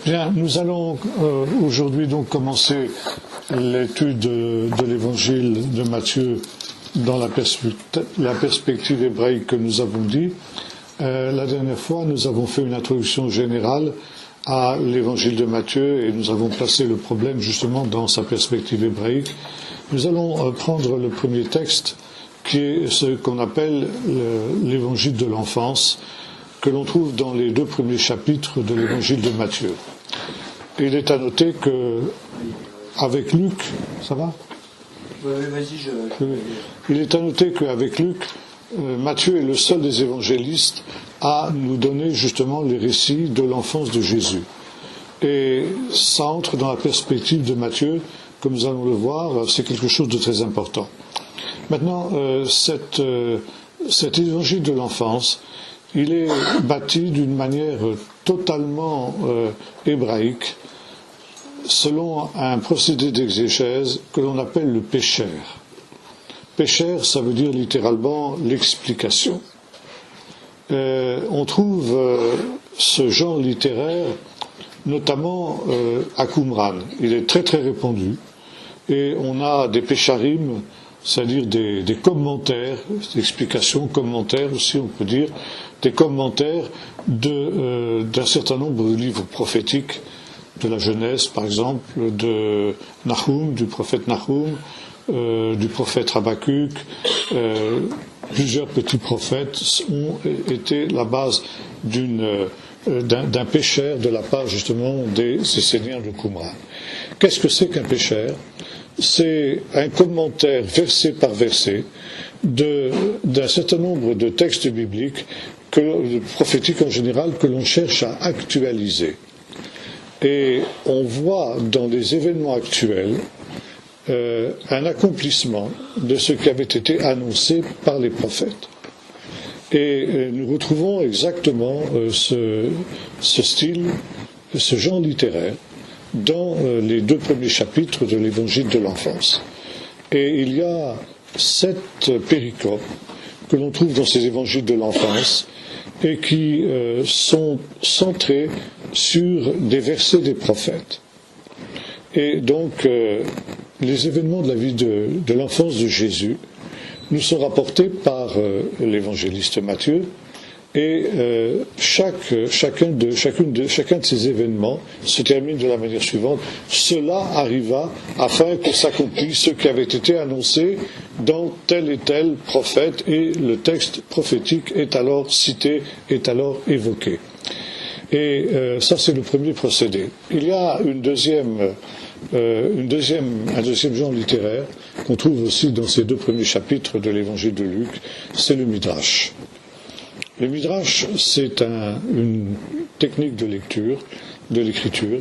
Bien, nous allons aujourd'hui donc commencer l'étude de l'évangile de Matthieu dans la perspective hébraïque que nous avons dit. La dernière fois, nous avons fait une introduction générale à l'évangile de Matthieu et nous avons placé le problème justement dans sa perspective hébraïque. Nous allons prendre le premier texte qui est ce qu'on appelle l'évangile de l'enfance, que l'on trouve dans les 2 premiers chapitres de l'évangile de Matthieu. Et il est à noter que, avec Luc, ça va ? Oui, vas-y, Il est à noter qu'avec Luc, Matthieu est le seul des évangélistes à nous donner justement les récits de l'enfance de Jésus. Et ça entre dans la perspective de Matthieu, comme nous allons le voir, c'est quelque chose de très important. Maintenant, cet évangile de l'enfance, il est bâti d'une manière totalement hébraïque, selon un procédé d'exégèse que l'on appelle le pécher. Pécher, ça veut dire littéralement l'explication. On trouve ce genre littéraire notamment à Qumran. Il est très très répandu et on a des pécharim, c'est-à-dire des commentaires, des explications, commentaires aussi on peut dire, des commentaires d'un certain nombre de livres prophétiques, de la Genèse par exemple, de Nahum, du prophète Nahum, du prophète Habakkuk. Plusieurs petits prophètes ont été la base d'un pécheur de la part justement des Esséniens de Qumran. Qu'est-ce que c'est qu'un pécheur ? C'est un commentaire verset par verset d'un certain nombre de textes bibliques, prophétiques en général, que l'on cherche à actualiser. Et on voit dans les événements actuels un accomplissement de ce qui avait été annoncé par les prophètes. Et nous retrouvons exactement ce style, ce genre littéraire dans les 2 premiers chapitres de l'évangile de l'enfance. Et il y a 7 péricopes que l'on trouve dans ces évangiles de l'enfance et qui sont centrés sur des versets des prophètes. Et donc, les événements de la vie de l'enfance de Jésus nous sont rapportés par l'évangéliste Matthieu, et chacun de ces événements se termine de la manière suivante: cela arriva afin que s'accomplisse ce qui avait été annoncé dans tel et tel prophète, et le texte prophétique est alors cité, est alors évoqué. Et ça, c'est le premier procédé. Il y a un deuxième genre littéraire qu'on trouve aussi dans ces 2 premiers chapitres de l'évangile de Luc, c'est le Midrash. Le Midrash, c'est une technique de lecture, de l'écriture,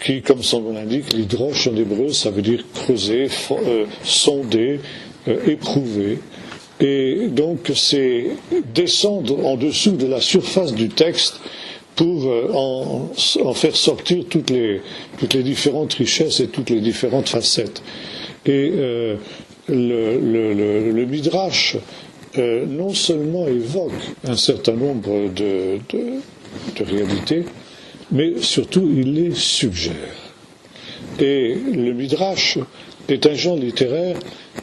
qui, comme son nom l'indique, l'hydroche en hébreu, ça veut dire creuser, sonder, éprouver. Et donc, c'est descendre en dessous de la surface du texte pour en faire sortir toutes les différentes richesses et toutes les différentes facettes. Et le Midrash non seulement évoque un certain nombre de réalités, mais surtout il les suggère. Et le Midrash est un genre littéraire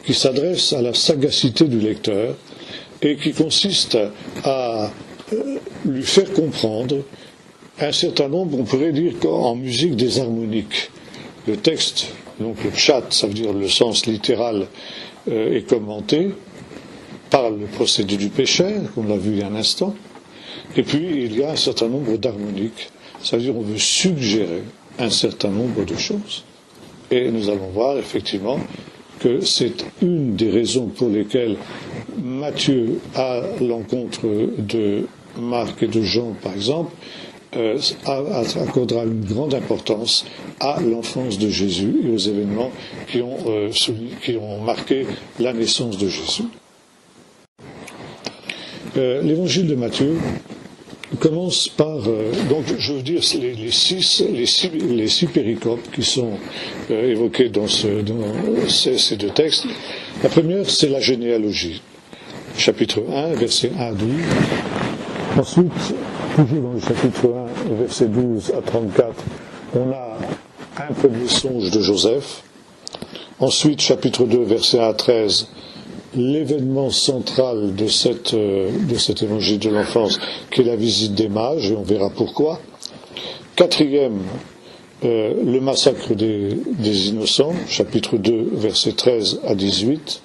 qui s'adresse à la sagacité du lecteur et qui consiste à lui faire comprendre un certain nombre, on pourrait dire en musique, des harmoniques. Le texte, donc le pshat, ça veut dire le sens littéral, est commenté par le procédé du péché, comme on l'a vu il y a un instant. Et puis il y a un certain nombre d'harmoniques, ça veut dire on veut suggérer un certain nombre de choses. Et nous allons voir effectivement que c'est une des raisons pour lesquelles Matthieu, à l'encontre de Marc et de Jean par exemple, accordera une grande importance à l'enfance de Jésus et aux événements qui ont marqué la naissance de Jésus. L'évangile de Matthieu commence par, donc je veux dire, les six péricopes qui sont évoqués dans ces 2 textes. La première, c'est la généalogie, chapitre 1, versets 1 à 12. Ensuite, toujours dans le chapitre 1, versets 12 à 34, on a un premier songe de Joseph. Ensuite, chapitre 2, verset 1 à 13, l'événement central de cet évangile de l'enfance, qui est la visite des mages, et on verra pourquoi. Quatrième, le massacre des innocents, chapitre 2, verset 13 à 18.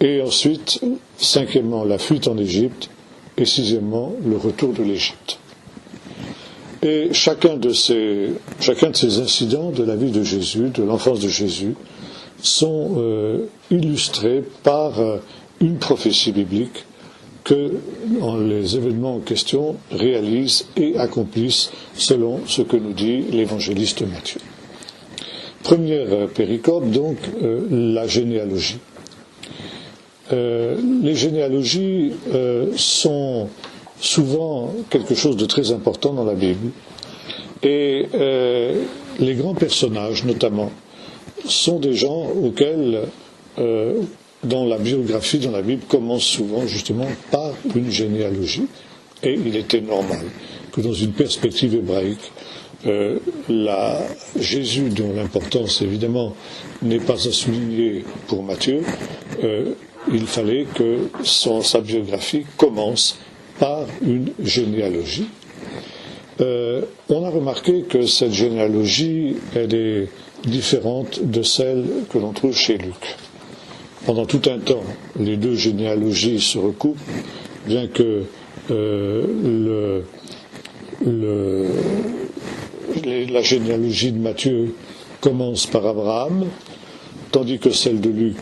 Et ensuite, cinquièmement, la fuite en Égypte, et sixièmement, le retour de l'Égypte. Et chacun de ces incidents de la vie de Jésus, de l'enfance de Jésus, sont illustrés par une prophétie biblique que les événements en question réalisent et accomplissent selon ce que nous dit l'évangéliste Matthieu. Première péricope, donc, la généalogie. Les généalogies sont souvent quelque chose de très important dans la Bible. Et les grands personnages, notamment, sont des gens auxquels, dans la biographie, dans la Bible, commence souvent justement par une généalogie. Et il était normal que dans une perspective hébraïque, Jésus, dont l'importance évidemment n'est pas à souligner pour Matthieu, il fallait que sa biographie commence par une généalogie. On a remarqué que cette généalogie, elle est différente de celle que l'on trouve chez Luc. Pendant tout un temps, les deux généalogies se recoupent, bien que la généalogie de Matthieu commence par Abraham, tandis que celle de Luc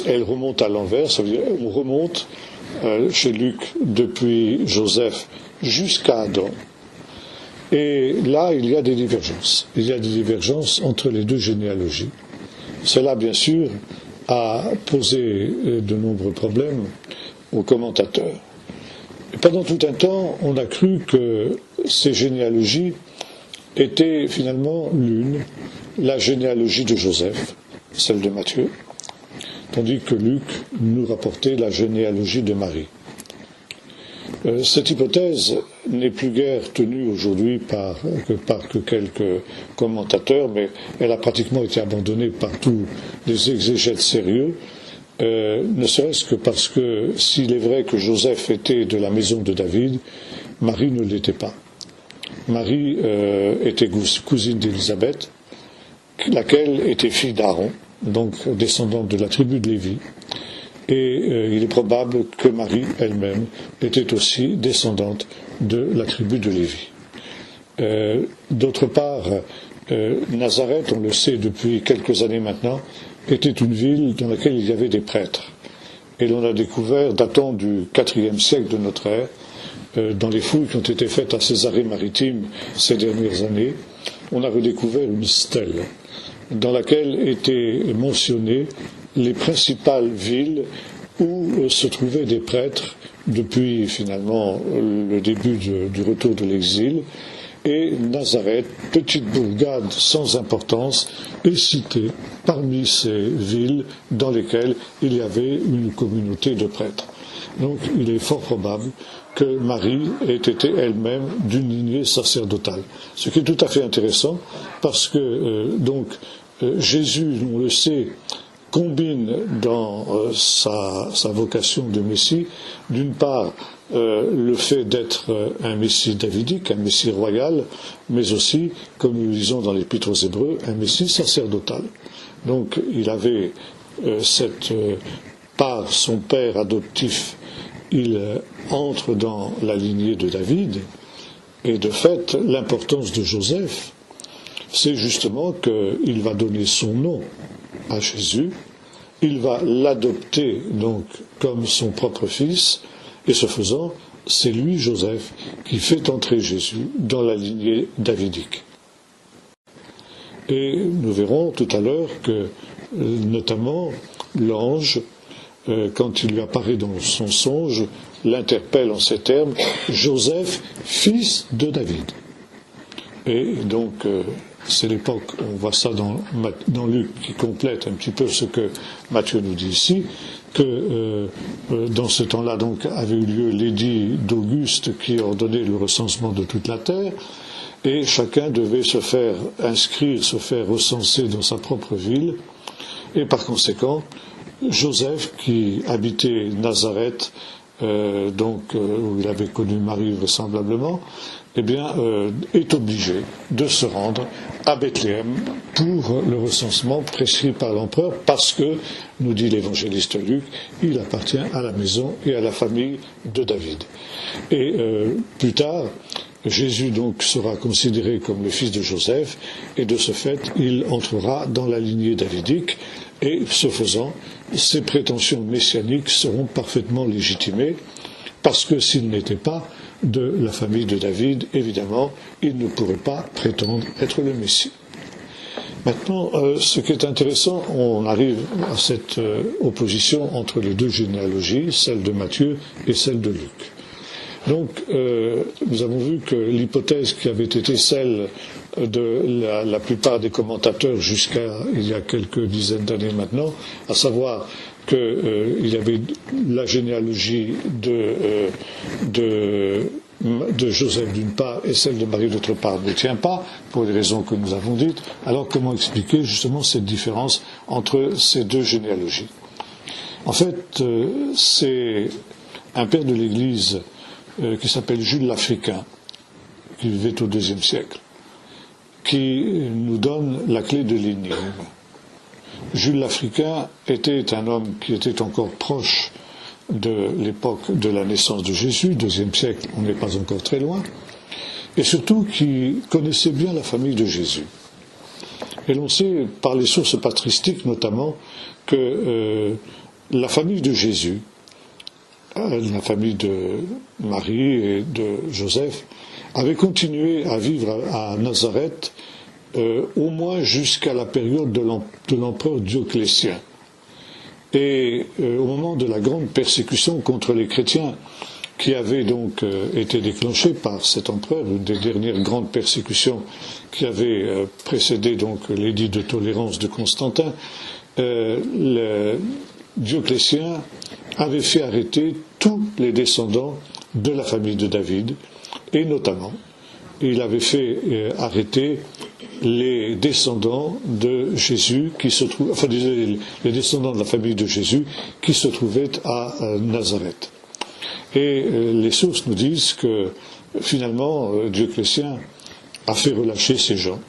elle remonte à l'envers, ça veut dire on remonte chez Luc depuis Joseph jusqu'à Adam. Et là, il y a des divergences. Il y a des divergences entre les deux généalogies. Cela, bien sûr, a posé de nombreux problèmes aux commentateurs. Et pendant tout un temps, on a cru que ces généalogies étaient finalement l'une, la généalogie de Joseph, celle de Matthieu, tandis que Luc nous rapportait la généalogie de Marie. Cette hypothèse n'est plus guère tenue aujourd'hui par que quelques commentateurs, mais elle a pratiquement été abandonnée par tous les exégètes sérieux, ne serait-ce que parce que s'il est vrai que Joseph était de la maison de David, Marie ne l'était pas. Marie était cousine d'Élisabeth, laquelle était fille d'Aaron, donc descendante de la tribu de Lévi. Et il est probable que Marie elle-même était aussi descendante de la tribu de Lévi. D'autre part, Nazareth, on le sait depuis quelques années maintenant, était une ville dans laquelle il y avait des prêtres. Et l'on a découvert, datant du IVe siècle de notre ère, dans les fouilles qui ont été faites à Césarée-Maritime ces dernières années, on a redécouvert une stèle dans laquelle étaient mentionnées les principales villes où se trouvaient des prêtres depuis finalement le début du retour de l'exil. Et Nazareth, petite bourgade sans importance, est citée parmi ces villes dans lesquelles il y avait une communauté de prêtres. Donc il est fort probable que Marie ait été elle-même d'une lignée sacerdotale. Ce qui est tout à fait intéressant parce que Jésus, on le sait, combine dans sa vocation de Messie, d'une part, le fait d'être un Messie davidique, un Messie royal, mais aussi, comme nous le disons dans l'Épître aux Hébreux, un Messie sacerdotal. Donc il avait par son père adoptif, il entre dans la lignée de David, et de fait, l'importance de Joseph, c'est justement qu'il va donner son nom à Jésus, il va l'adopter donc comme son propre fils, et ce faisant, c'est lui, Joseph, qui fait entrer Jésus dans la lignée davidique. Et nous verrons tout à l'heure que, notamment, l'ange, quand il lui apparaît dans son songe, l'interpelle en ces termes, Joseph, fils de David. Et donc, c'est l'époque, on voit ça dans Luc, qui complète un petit peu ce que Matthieu nous dit ici, que dans ce temps-là, donc, avait eu lieu l'édit d'Auguste qui ordonnait le recensement de toute la terre, et chacun devait se faire inscrire, se faire recenser dans sa propre ville, et par conséquent, Joseph, qui habitait Nazareth, où il avait connu Marie vraisemblablement, est obligé de se rendre à Bethléem pour le recensement prescrit par l'empereur, parce que, nous dit l'évangéliste Luc, il appartient à la maison et à la famille de David. Et plus tard, Jésus donc sera considéré comme le fils de Joseph, et de ce fait, il entrera dans la lignée davidique, et ce faisant, ses prétentions messianiques seront parfaitement légitimées, parce que s'il n'était pas de la famille de David, évidemment, il ne pourrait pas prétendre être le Messie. Maintenant, ce qui est intéressant, on arrive à cette opposition entre les deux généalogies, celle de Matthieu et celle de Luc. Donc, nous avons vu que l'hypothèse qui avait été celle de la plupart des commentateurs jusqu'à il y a quelques dizaines d'années maintenant, à savoir qu'il y avait la généalogie de Joseph d'une part et celle de Marie d'autre part ne tient pas, pour les raisons que nous avons dites. Alors comment expliquer justement cette différence entre ces deux généalogies? En fait, c'est un père de l'Église qui s'appelle Jules l'Africain, qui vivait au IIe siècle, qui nous donne la clé de l'énigme. Jules l'Africain était un homme qui était encore proche de l'époque de la naissance de Jésus, IIe siècle, on n'est pas encore très loin, et surtout qui connaissait bien la famille de Jésus. Et l'on sait, par les sources patristiques notamment, que la famille de Jésus, la famille de Marie et de Joseph, avait continué à vivre à Nazareth au moins jusqu'à la période de l'empereur Dioclétien. Et au moment de la grande persécution contre les chrétiens qui avait donc été déclenchée par cet empereur, une des dernières grandes persécutions qui avait précédé donc l'édit de tolérance de Constantin, le Dioclétien avait fait arrêter tous les descendants de la famille de David, et notamment il avait fait arrêter les descendants de Jésus qui se trouvaient, enfin les descendants de la famille de Jésus qui se trouvaient à Nazareth. Et les sources nous disent que finalement Dioclétien a fait relâcher ces gens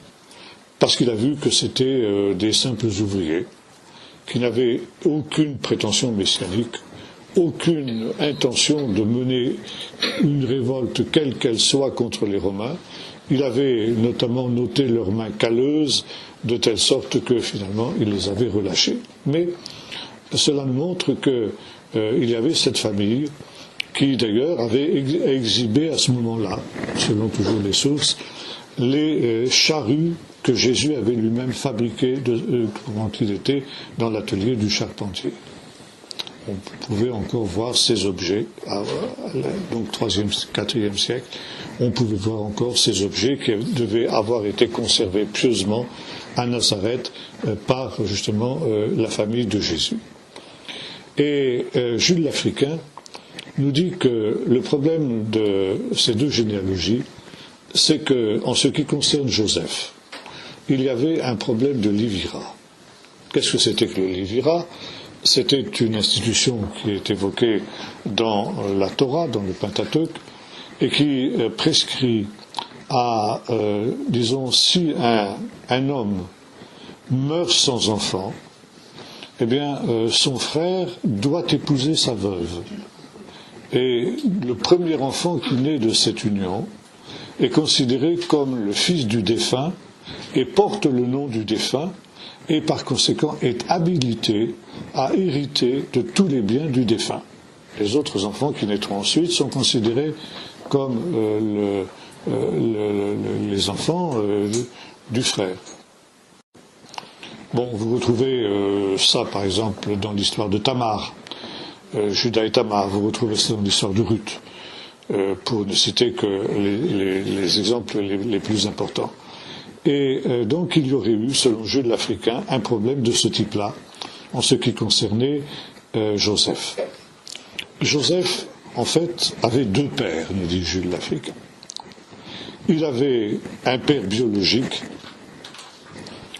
parce qu'il a vu que c'était des simples ouvriers qui n'avaient aucune prétention messianique, aucune intention de mener une révolte quelle qu'elle soit contre les Romains. Il avait notamment noté leurs mains calleuses, de telle sorte que finalement il les avait relâchés. Mais cela nous montre qu'il y avait cette famille qui d'ailleurs avait exhibé à ce moment-là, selon toujours les sources, les charrues que Jésus avait lui-même fabriquées quand il était dans l'atelier du charpentier. On pouvait encore voir ces objets, donc 3e, 4e siècle, on pouvait voir encore ces objets qui devaient avoir été conservés pieusement à Nazareth par justement la famille de Jésus. Et Jules l'Africain nous dit que le problème de ces deux généalogies, c'est que, en ce qui concerne Joseph, il y avait un problème de lévirat. Qu'est-ce que c'était que le lévirat? C'était une institution qui est évoquée dans la Torah, dans le Pentateuque, et qui prescrit à, disons, si un homme meurt sans enfant, eh bien, son frère doit épouser sa veuve. Et le premier enfant qui naît de cette union est considéré comme le fils du défunt et porte le nom du défunt et par conséquent est habilité à hériter de tous les biens du défunt. Les autres enfants qui naîtront ensuite sont considérés comme les enfants du frère. Bon, vous retrouvez ça par exemple dans l'histoire de Tamar, Judas et Tamar, vous retrouvez ça dans l'histoire de Ruth. pour ne citer que les exemples les plus importants. Et donc il y aurait eu, selon Jules l'Africain, un problème de ce type-là, en ce qui concernait Joseph. Joseph, en fait, avait deux pères, nous dit Jules l'Africain. Il avait un père biologique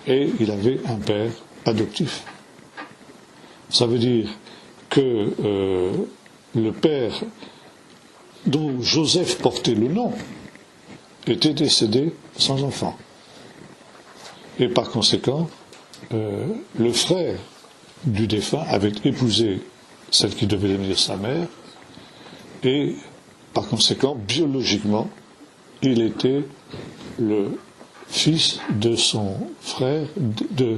et il avait un père adoptif. Ça veut dire que le père dont Joseph portait le nom était décédé sans enfant. Et par conséquent, le frère du défunt avait épousé celle qui devait devenir sa mère, et par conséquent, biologiquement, il était le fils de son frère, de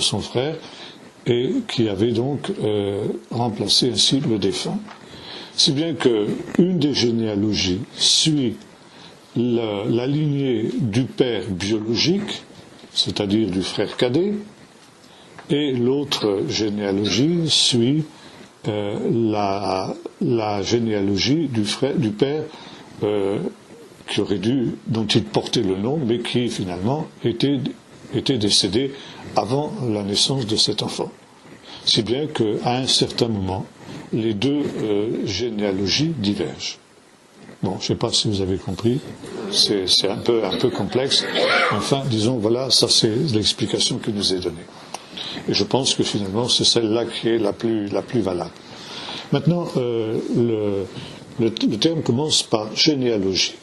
son frère, et qui avait donc remplacé ainsi le défunt. Si bien qu'une des généalogies suit la lignée du père biologique, c'est-à-dire du frère cadet, et l'autre généalogie suit la généalogie du père dont il portait le nom, mais qui finalement était décédé avant la naissance de cet enfant. Si bien qu'à un certain moment, les deux généalogies divergent. Bon, je ne sais pas si vous avez compris, c'est un peu complexe. Enfin, disons, voilà, ça c'est l'explication qui nous est donnée. Et je pense que finalement, c'est celle-là qui est la plus valable. Maintenant, le terme commence par généalogie.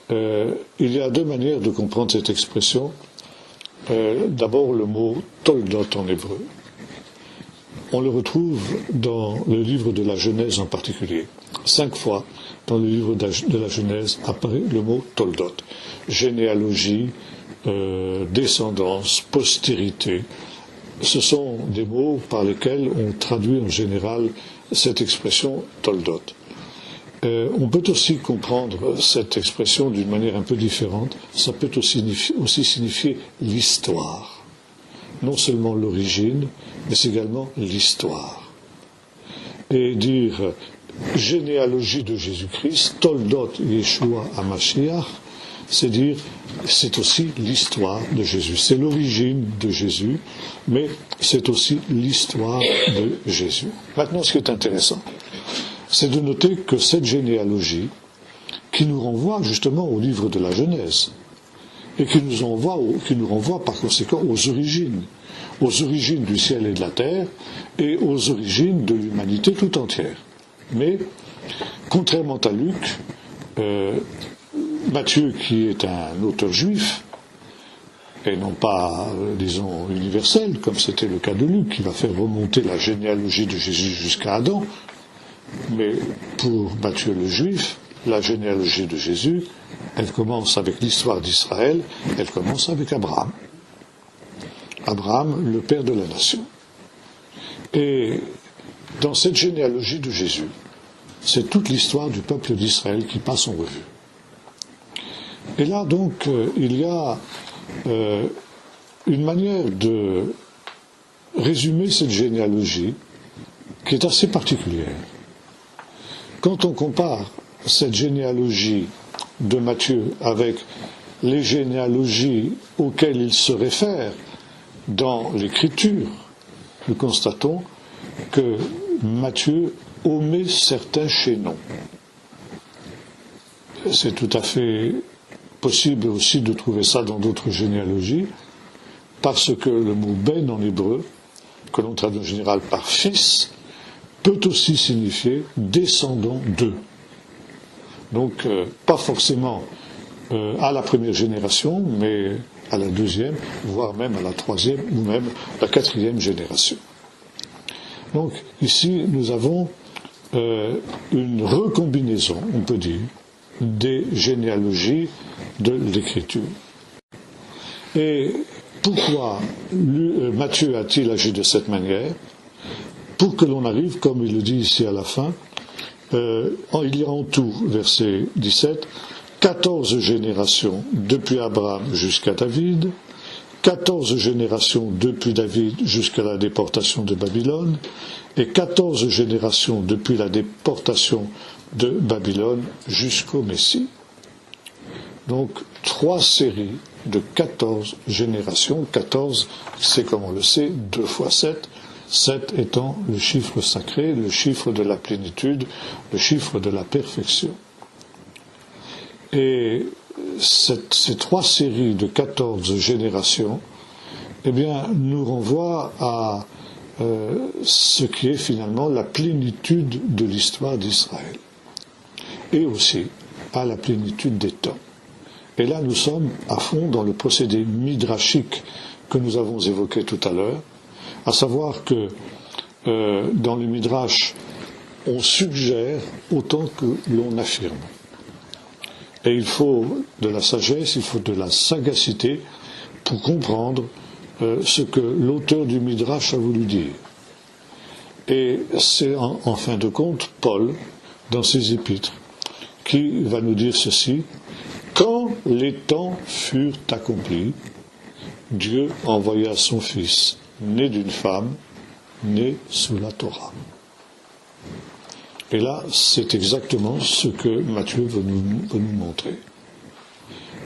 Il y a deux manières de comprendre cette expression. D'abord, le mot toldot en hébreu. On le retrouve dans le livre de la Genèse en particulier. 5 fois dans le livre de la Genèse apparaît le mot toldot. Généalogie, descendance, postérité. Ce sont des mots par lesquels on traduit en général cette expression toldot. On peut aussi comprendre cette expression d'une manière un peu différente. Ça peut aussi signifier l'histoire. Non seulement l'origine, mais également l'histoire. Et dire généalogie de Jésus-Christ, Toldot Yeshua HaMashiach, c'est dire c'est aussi l'histoire de Jésus. C'est l'origine de Jésus, mais c'est aussi l'histoire de Jésus. Maintenant, ce qui est intéressant, c'est de noter que cette généalogie, qui nous renvoie justement au livre de la Genèse, et qui nous renvoie par conséquent aux origines du ciel et de la terre, et aux origines de l'humanité tout entière. Mais, contrairement à Luc, Matthieu, qui est un auteur juif, et non pas, disons, universel, comme c'était le cas de Luc, qui va faire remonter la généalogie de Jésus jusqu'à Adam, mais pour Matthieu le juif, la généalogie de Jésus, elle commence avec l'histoire d'Israël, elle commence avec Abraham. Abraham, le père de la nation. Et dans cette généalogie de Jésus, c'est toute l'histoire du peuple d'Israël qui passe en revue. Et là, donc, il y a une manière de résumer cette généalogie qui est assez particulière. Quand on compare cette généalogie de Matthieu avec les généalogies auxquelles il se réfère dans l'Écriture, nous constatons que Matthieu omet certains chaînons. C'est tout à fait possible aussi de trouver ça dans d'autres généalogies, parce que le mot ben en hébreu, que l'on traduit en général par fils, peut aussi signifier descendant d'eux. Donc, pas forcément à la première génération, mais à la deuxième, voire même à la troisième, ou même la quatrième génération. Donc, ici, nous avons une recombinaison, on peut dire, des généalogies de l'Écriture. Et pourquoi Matthieu a-t-il agi de cette manière? Pour que l'on arrive, comme il le dit ici à la fin, il y a en tout, verset 17, 14 générations depuis Abraham jusqu'à David, 14 générations depuis David jusqu'à la déportation de Babylone, et 14 générations depuis la déportation de Babylone jusqu'au Messie. Donc 3 séries de 14 générations. 14, c'est comme on le sait, 2 fois 7, 7 étant le chiffre sacré, le chiffre de la plénitude, le chiffre de la perfection. Et ces 3 séries de 14 générations, eh bien, nous renvoient à ce qui est finalement la plénitude de l'histoire d'Israël, et aussi à la plénitude des temps. Et là, nous sommes à fond dans le procédé midrashique que nous avons évoqué tout à l'heure, à savoir que dans le midrash, on suggère autant que l'on affirme. Et il faut de la sagesse, il faut de la sagacité pour comprendre ce que l'auteur du midrash a voulu dire. Et c'est en fin de compte Paul, dans ses épîtres, qui va nous dire ceci: quand les temps furent accomplis, Dieu envoya son Fils, né d'une femme, né sous la Torah. Et là, c'est exactement ce que Matthieu veut nous montrer.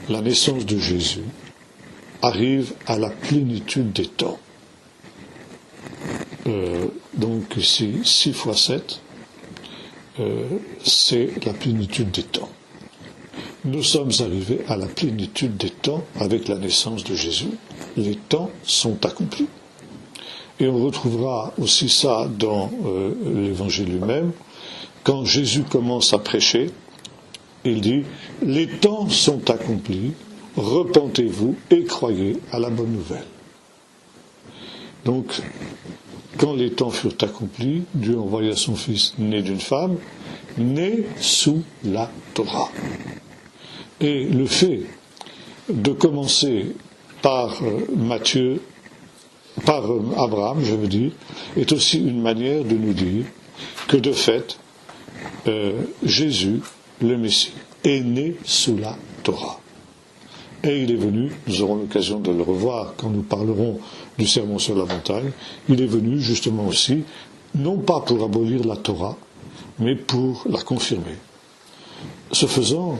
La naissance de Jésus arrive à la plénitude des temps. Donc ici, 6 fois 7, c'est la plénitude des temps. Nous sommes arrivés à la plénitude des temps avec la naissance de Jésus. Les temps sont accomplis. Et on retrouvera aussi ça dans l'Évangile lui-même. Quand Jésus commence à prêcher, il dit « Les temps sont accomplis, repentez-vous et croyez à la bonne nouvelle. » Donc, quand les temps furent accomplis, Dieu envoya son Fils né d'une femme, né sous la Torah. Et le fait de commencer par Abraham, je veux dire, est aussi une manière de nous dire que de fait, Jésus, le Messie, est né sous la Torah. Et il est venu, nous aurons l'occasion de le revoir quand nous parlerons du sermon sur la montagne, il est venu justement aussi, non pas pour abolir la Torah, mais pour la confirmer. Ce faisant,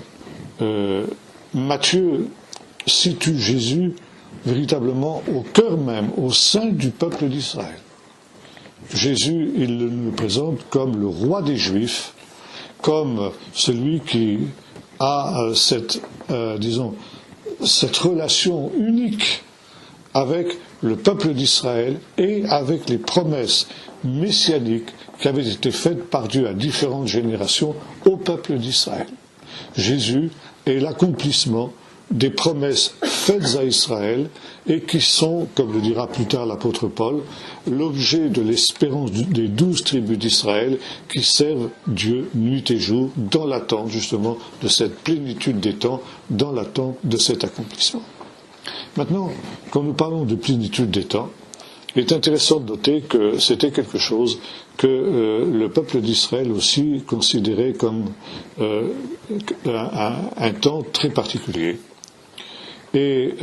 Matthieu situe Jésus véritablement au cœur même, au sein du peuple d'Israël. Jésus, il le présente comme le roi des Juifs, comme celui qui a cette relation unique avec le peuple d'Israël et avec les promesses messianiques qui avaient été faites par Dieu à différentes générations au peuple d'Israël. Jésus est l'accomplissement des promesses faites à Israël et qui sont, comme le dira plus tard l'apôtre Paul, l'objet de l'espérance des 12 tribus d'Israël qui servent Dieu nuit et jour dans l'attente justement de cette plénitude des temps, dans l'attente de cet accomplissement. Maintenant, quand nous parlons de plénitude des temps, il est intéressant de noter que c'était quelque chose que le peuple d'Israël aussi considérait comme un temps très particulier. Et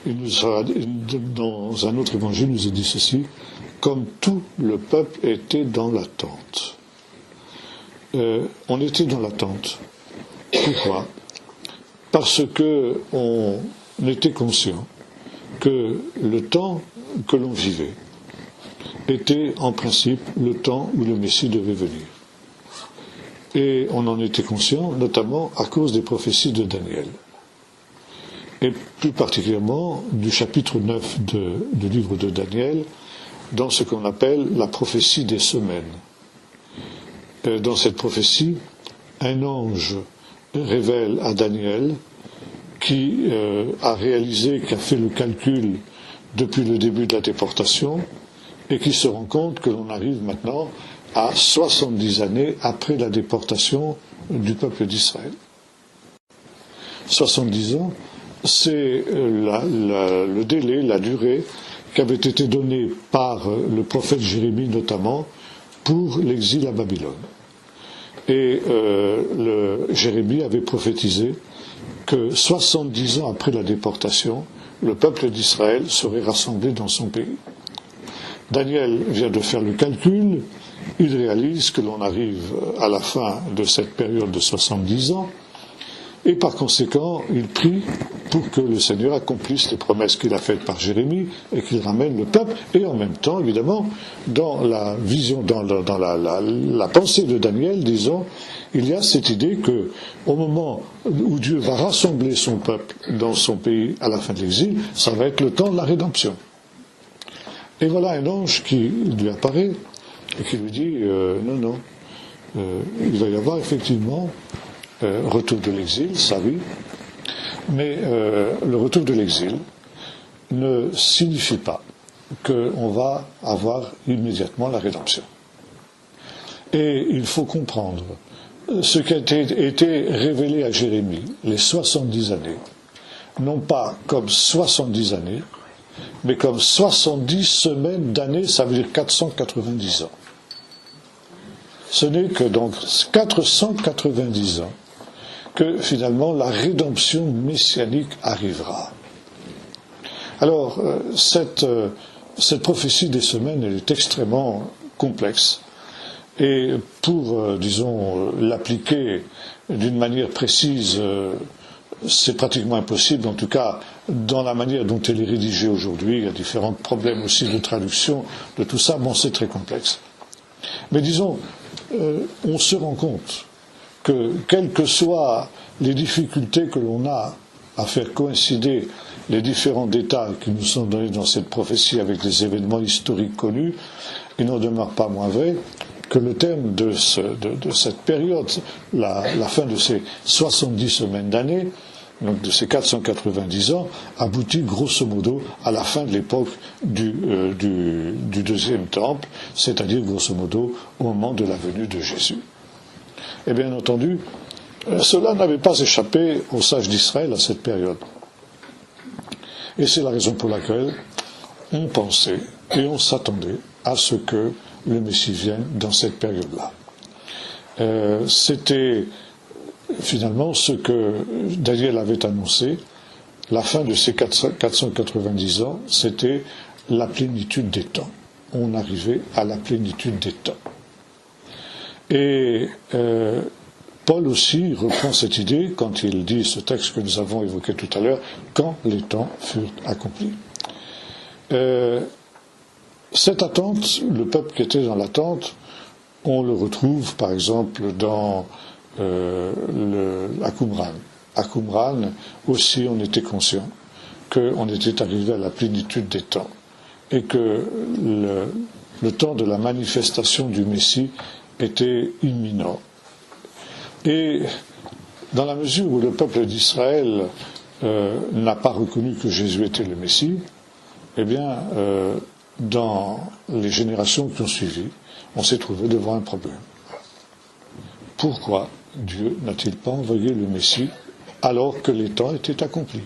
dans un autre évangile, il nous est dit ceci: comme tout le peuple était dans l'attente. On était dans l'attente. Pourquoi ? Parce que on était conscient que le temps que l'on vivait était en principe le temps où le Messie devait venir. Et on en était conscient notamment à cause des prophéties de Daniel. Et plus particulièrement du chapitre 9 du livre de Daniel, dans ce qu'on appelle la prophétie des semaines. Dans cette prophétie, un ange révèle à Daniel, qui a fait le calcul depuis le début de la déportation, et qui se rend compte que l'on arrive maintenant à 70 années après la déportation du peuple d'Israël. 70 ans, c'est le délai, la durée qui avait été donnée par le prophète Jérémie notamment pour l'exil à Babylone. Et Jérémie avait prophétisé que 70 ans après la déportation, le peuple d'Israël serait rassemblé dans son pays. Daniel vient de faire le calcul, il réalise que l'on arrive à la fin de cette période de 70 ans, et par conséquent, il prie pour que le Seigneur accomplisse les promesses qu'il a faites par Jérémie et qu'il ramène le peuple. Et en même temps, évidemment, dans la vision, dans la pensée de Daniel, disons, il y a cette idée que, au moment où Dieu va rassembler son peuple dans son pays à la fin de l'exil, ça va être le temps de la rédemption. Et voilà un ange qui lui apparaît et qui lui dit non, il va y avoir effectivement retour de l'exil, ça oui, mais le retour de l'exil ne signifie pas qu'on va avoir immédiatement la rédemption. Et il faut comprendre ce qui a été révélé à Jérémie, les 70 années, non pas comme 70 années, mais comme 70 semaines d'années, ça veut dire 490 ans. Ce n'est que donc 490 ans que finalement la rédemption messianique arrivera. Alors, cette prophétie des semaines, elle est extrêmement complexe. Et pour, disons, l'appliquer d'une manière précise, c'est pratiquement impossible, en tout cas dans la manière dont elle est rédigée aujourd'hui. Il y a différents problèmes aussi de traduction, de tout ça, bon, c'est très complexe. Mais disons, on se rend compte que, quelles que soient les difficultés que l'on a à faire coïncider les différents détails qui nous sont donnés dans cette prophétie avec les événements historiques connus, il n'en demeure pas moins vrai que le thème de cette période, la fin de ces 70 semaines d'année, donc de ces 490 ans, aboutit grosso modo à la fin de l'époque du deuxième temple, c'est-à-dire grosso modo au moment de la venue de Jésus. Et bien entendu, cela n'avait pas échappé aux sages d'Israël à cette période. Et c'est la raison pour laquelle on pensait et on s'attendait à ce que le Messie vienne dans cette période-là. C'était finalement ce que Daniel avait annoncé. La fin de ces 490 ans, c'était la plénitude des temps. On arrivait à la plénitude des temps. Et Paul aussi reprend cette idée quand il dit ce texte que nous avons évoqué tout à l'heure, quand les temps furent accomplis. Cette attente, le peuple qui était dans l'attente, on le retrouve par exemple dans à Qumran. À Qumran aussi on était conscient qu'on était arrivé à la plénitude des temps et que le temps de la manifestation du Messie était imminent. Et dans la mesure où le peuple d'Israël n'a pas reconnu que Jésus était le Messie, eh bien, dans les générations qui ont suivi, on s'est trouvé devant un problème. Pourquoi Dieu n'a-t-il pas envoyé le Messie alors que les temps étaient accomplis?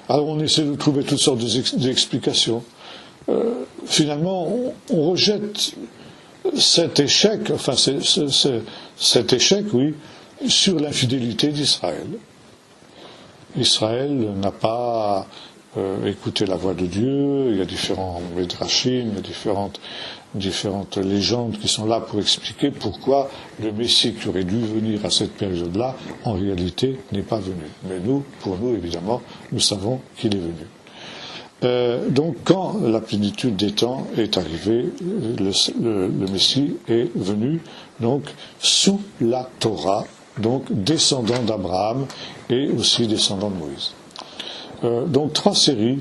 Alors on essaie de trouver toutes sortes d'explications. Finalement, on rejette cet échec, cet échec, oui, sur l'infidélité d'Israël. Israël n'a pas écouté la voix de Dieu. Il y a différents midrashim, il y a différentes légendes qui sont là pour expliquer pourquoi le Messie qui aurait dû venir à cette période-là, en réalité, n'est pas venu. Mais pour nous, évidemment, nous savons qu'il est venu. Donc, quand la plénitude des temps est arrivée, le Messie est venu, donc, sous la Torah, donc, descendant d'Abraham et aussi descendant de Moïse. Donc, 3 séries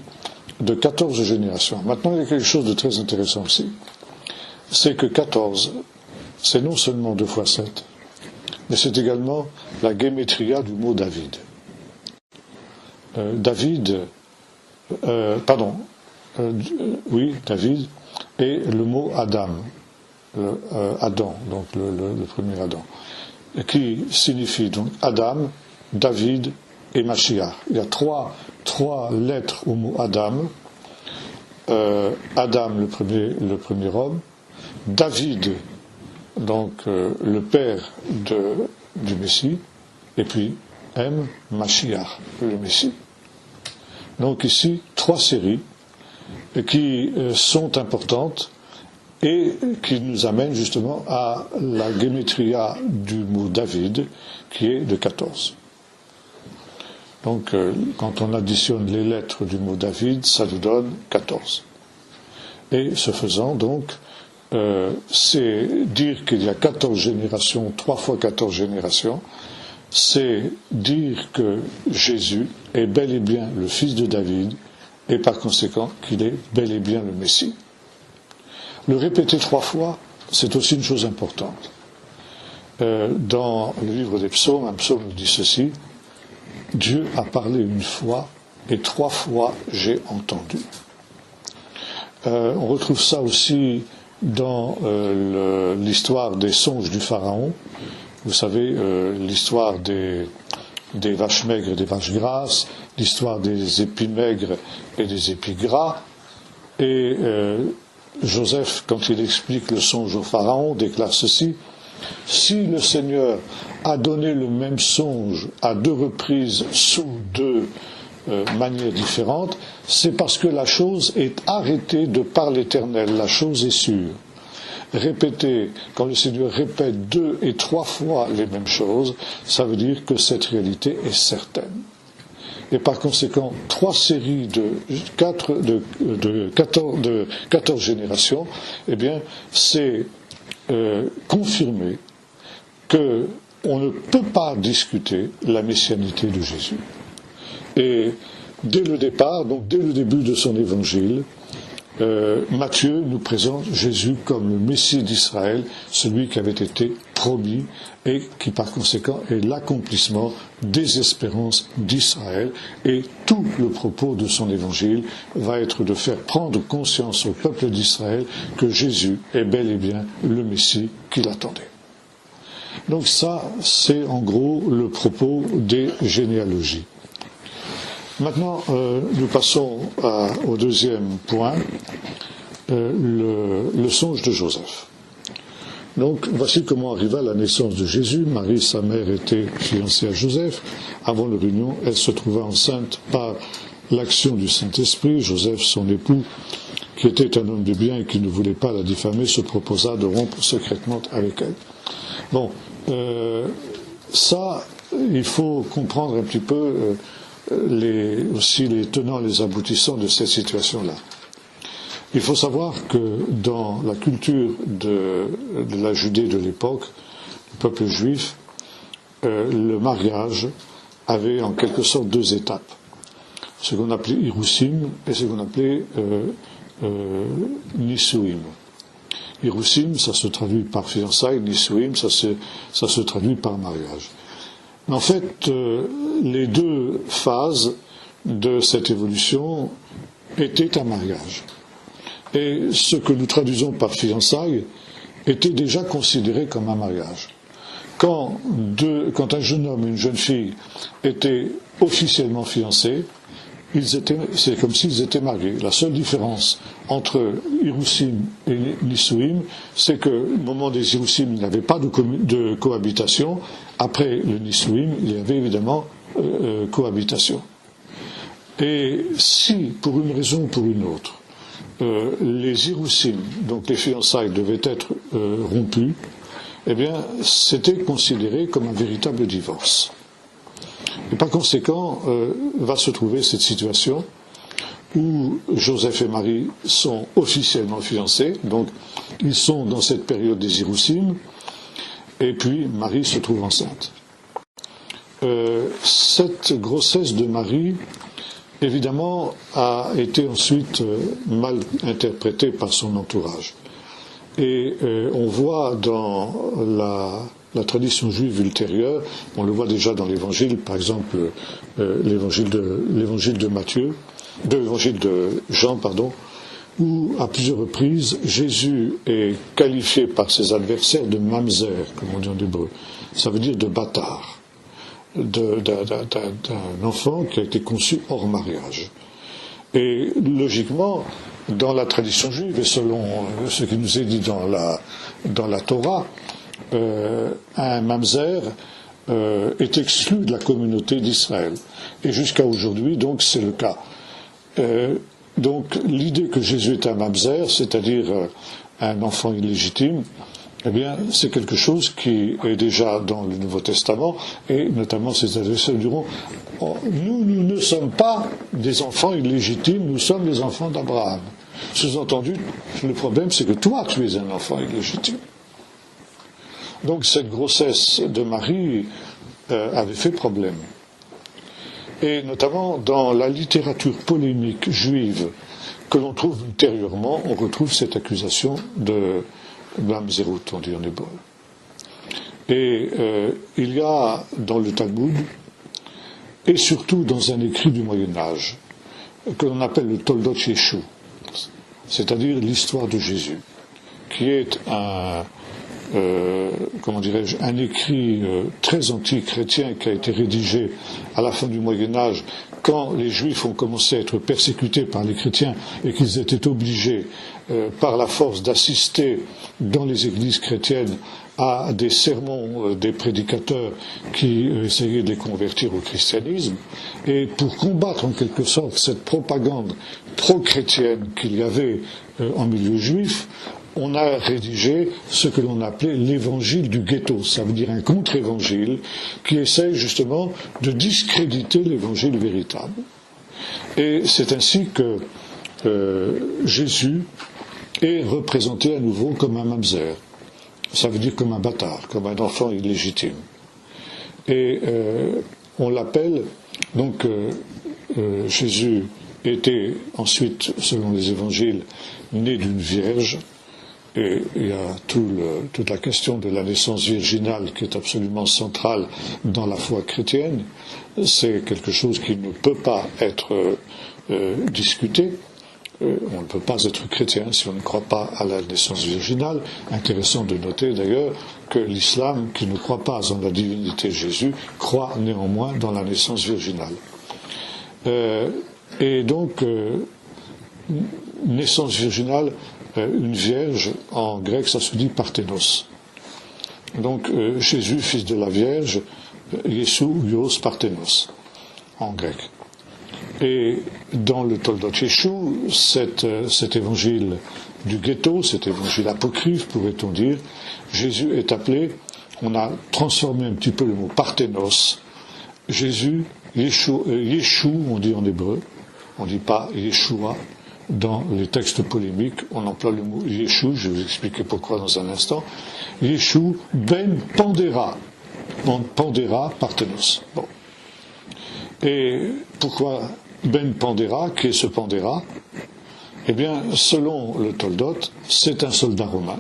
de 14 générations. Maintenant, il y a quelque chose de très intéressant aussi. C'est que 14, c'est non seulement 2 fois 7, mais c'est également la gématria du mot David. David, et le mot Adam, Adam, donc le premier Adam, qui signifie donc Adam, David et Mashiach. Il y a trois lettres au mot Adam. Adam, le premier homme, David, donc le père du Messie, et puis M, Mashiach, le Messie. Donc ici, 3 séries qui sont importantes et qui nous amènent justement à la gématria du mot David, qui est de 14. Donc, quand on additionne les lettres du mot David, ça nous donne 14. Et ce faisant, donc, c'est dire qu'il y a 14 générations, 3 fois 14 générations, c'est dire que Jésus est bel et bien le fils de David, et par conséquent qu'il est bel et bien le Messie. Le répéter 3 fois, c'est aussi une chose importante. Dans le livre des psaumes, un psaume nous dit ceci: Dieu a parlé une fois et 3 fois j'ai entendu. On retrouve ça aussi dans l'histoire des songes du Pharaon. Vous savez, l'histoire des vaches maigres et des vaches grasses, l'histoire des épis maigres et des épis gras. Et Joseph, quand il explique le songe au Pharaon, déclare ceci: si le Seigneur a donné le même songe à 2 reprises sous 2 manières différentes, c'est parce que la chose est arrêtée de par l'Éternel, la chose est sûre. Répéter, quand le Seigneur répète 2 et 3 fois les mêmes choses, ça veut dire que cette réalité est certaine. Et par conséquent, 3 séries de 14 générations, eh bien, c'est confirmer qu'on ne peut pas discuter la messianité de Jésus. Et dès le départ, donc dès le début de son évangile, Matthieu nous présente Jésus comme le Messie d'Israël, celui qui avait été promis et qui par conséquent est l'accomplissement des espérances d'Israël. Et tout le propos de son évangile va être de faire prendre conscience au peuple d'Israël que Jésus est bel et bien le Messie qu'il attendait. Donc ça, c'est en gros le propos des généalogies. Maintenant, nous passons au deuxième point, le songe de Joseph. Donc, voici comment arriva la naissance de Jésus. Marie, sa mère, était fiancée à Joseph. Avant leur union, elle se trouva enceinte par l'action du Saint-Esprit. Joseph, son époux, qui était un homme de bien et qui ne voulait pas la diffamer, se proposa de rompre secrètement avec elle. Bon, ça, il faut comprendre un petit peu aussi les tenants et les aboutissants de cette situation-là. Il faut savoir que dans la culture de la Judée de l'époque, le peuple juif, le mariage avait en quelque sorte 2 étapes. Ce qu'on appelait Irusim et ce qu'on appelait Nisuim. Irusim, ça se traduit par fiançailles, Nisuim, ça se traduit par mariage. En fait, les 2 phases de cette évolution étaient un mariage. Et ce que nous traduisons par fiançailles était déjà considéré comme un mariage. Quand un jeune homme et une jeune fille étaient officiellement fiancés, c'est comme s'ils étaient mariés. La seule différence entre Irusim et Nisuim, c'est qu'au moment des Irusim, il n'y avait pas de cohabitation. Après le Nisuim, il y avait évidemment cohabitation. Et si, pour une raison ou pour une autre, les Irusim, donc les fiançailles, devaient être rompues, eh bien, c'était considéré comme un véritable divorce. Et par conséquent, va se trouver cette situation où Joseph et Marie sont officiellement fiancés, donc ils sont dans cette période des Irusim, et puis Marie se trouve enceinte. Cette grossesse de Marie, évidemment, a été ensuite mal interprétée par son entourage. Et on voit dans la tradition juive ultérieure, on le voit déjà dans l'évangile, par exemple l'évangile de Jean, où à plusieurs reprises Jésus est qualifié par ses adversaires de mamzer, comme on dit en hébreu. Ça veut dire de bâtard, d'un enfant qui a été conçu hors mariage. Et logiquement, dans la tradition juive, et selon ce qui nous est dit dans la Torah, un mamzer est exclu de la communauté d'Israël. Et jusqu'à aujourd'hui, donc, c'est le cas. Donc l'idée que Jésus est un mamzer, c'est-à-dire un enfant illégitime, eh bien, c'est quelque chose qui est déjà dans le Nouveau Testament, et notamment ces adversaires diront, nous ne sommes pas des enfants illégitimes, nous sommes des enfants d'Abraham. Sous-entendu, le problème c'est que toi tu es un enfant illégitime. Donc cette grossesse de Marie avait fait problème. Et notamment dans la littérature polémique juive que l'on trouve ultérieurement, on retrouve cette accusation de Mamzerut, on dit en hébreu. Et il y a dans le Talmud, et surtout dans un écrit du Moyen-Âge, que l'on appelle le Toldot Yeshu, c'est-à-dire l'histoire de Jésus, qui est un écrit très anti-chrétien qui a été rédigé à la fin du Moyen-Âge, quand les Juifs ont commencé à être persécutés par les chrétiens et qu'ils étaient obligés par la force d'assister dans les églises chrétiennes à des sermons des prédicateurs qui essayaient de les convertir au christianisme. Et pour combattre en quelque sorte cette propagande pro-chrétienne qu'il y avait en milieu juif, on a rédigé ce que l'on appelait l'évangile du ghetto, ça veut dire un contre-évangile qui essaye justement de discréditer l'évangile véritable. Et c'est ainsi que Jésus est représenté à nouveau comme un mamzer, ça veut dire comme un bâtard, comme un enfant illégitime. Et on l'appelle, donc Jésus était ensuite, selon les évangiles, né d'une vierge. Et il y a toute la question de la naissance virginale qui est absolument centrale dans la foi chrétienne. C'est quelque chose qui ne peut pas être discuté. On ne peut pas être chrétien si on ne croit pas à la naissance virginale. Intéressant de noter d'ailleurs que l'islam, qui ne croit pas en la divinité de Jésus, croit néanmoins dans la naissance virginale. Et donc, naissance virginale, une vierge, en grec ça se dit parthénos. Donc Jésus, fils de la Vierge, Yesu, Ios, parthénos, en grec. Et dans le Toldot Yeshu, cet évangile du ghetto, cet évangile apocryphe, pourrait-on dire, Jésus est appelé, on a transformé un petit peu le mot parthénos, Jésus, Yeshu, on dit en hébreu, on ne dit pas Yeshua. Dans les textes polémiques, on emploie le mot Yeshu, je vais vous expliquer pourquoi dans un instant. Yeshu ben Pandéra. Pandéra, parthénos. Bon. Et pourquoi ben Pandéra? Qui est ce Pandéra? Eh bien, selon le Toldot, c'est un soldat romain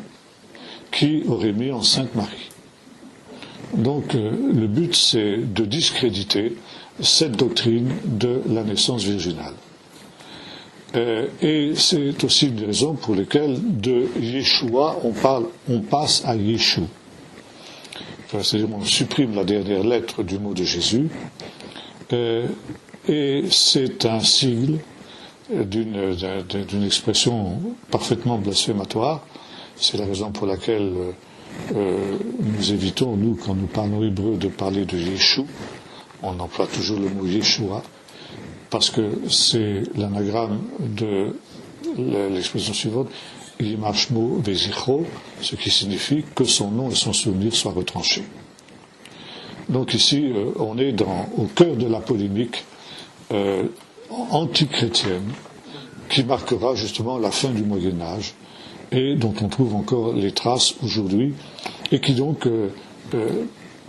qui aurait mis enceinte Marie. Donc, le but, c'est de discréditer cette doctrine de la naissance virginale. Et c'est aussi une des raisons pour lesquelles de Yeshua on passe à Yeshu. C'est-à-dire on supprime la dernière lettre du mot de Jésus, et c'est un sigle d'une expression parfaitement blasphématoire. C'est la raison pour laquelle nous évitons, nous, quand nous parlons hébreu, de parler de Yeshu. On emploie toujours le mot Yeshua, parce que c'est l'anagramme de l'expression suivante, Yimashmo Vezichro, ce qui signifie que son nom et son souvenir soient retranchés. Donc ici, on est au cœur de la polémique antichrétienne qui marquera justement la fin du Moyen-Âge et dont on trouve encore les traces aujourd'hui et qui donc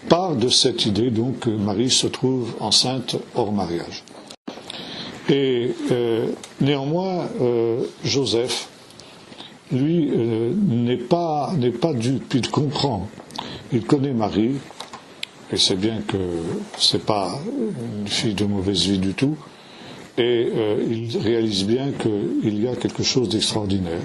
part de cette idée donc que Marie se trouve enceinte hors mariage. Et néanmoins, Joseph, lui, n'est pas dupe, il comprend. Il connaît Marie, et sait bien que c'est pas une fille de mauvaise vie du tout, et il réalise bien qu'il y a quelque chose d'extraordinaire.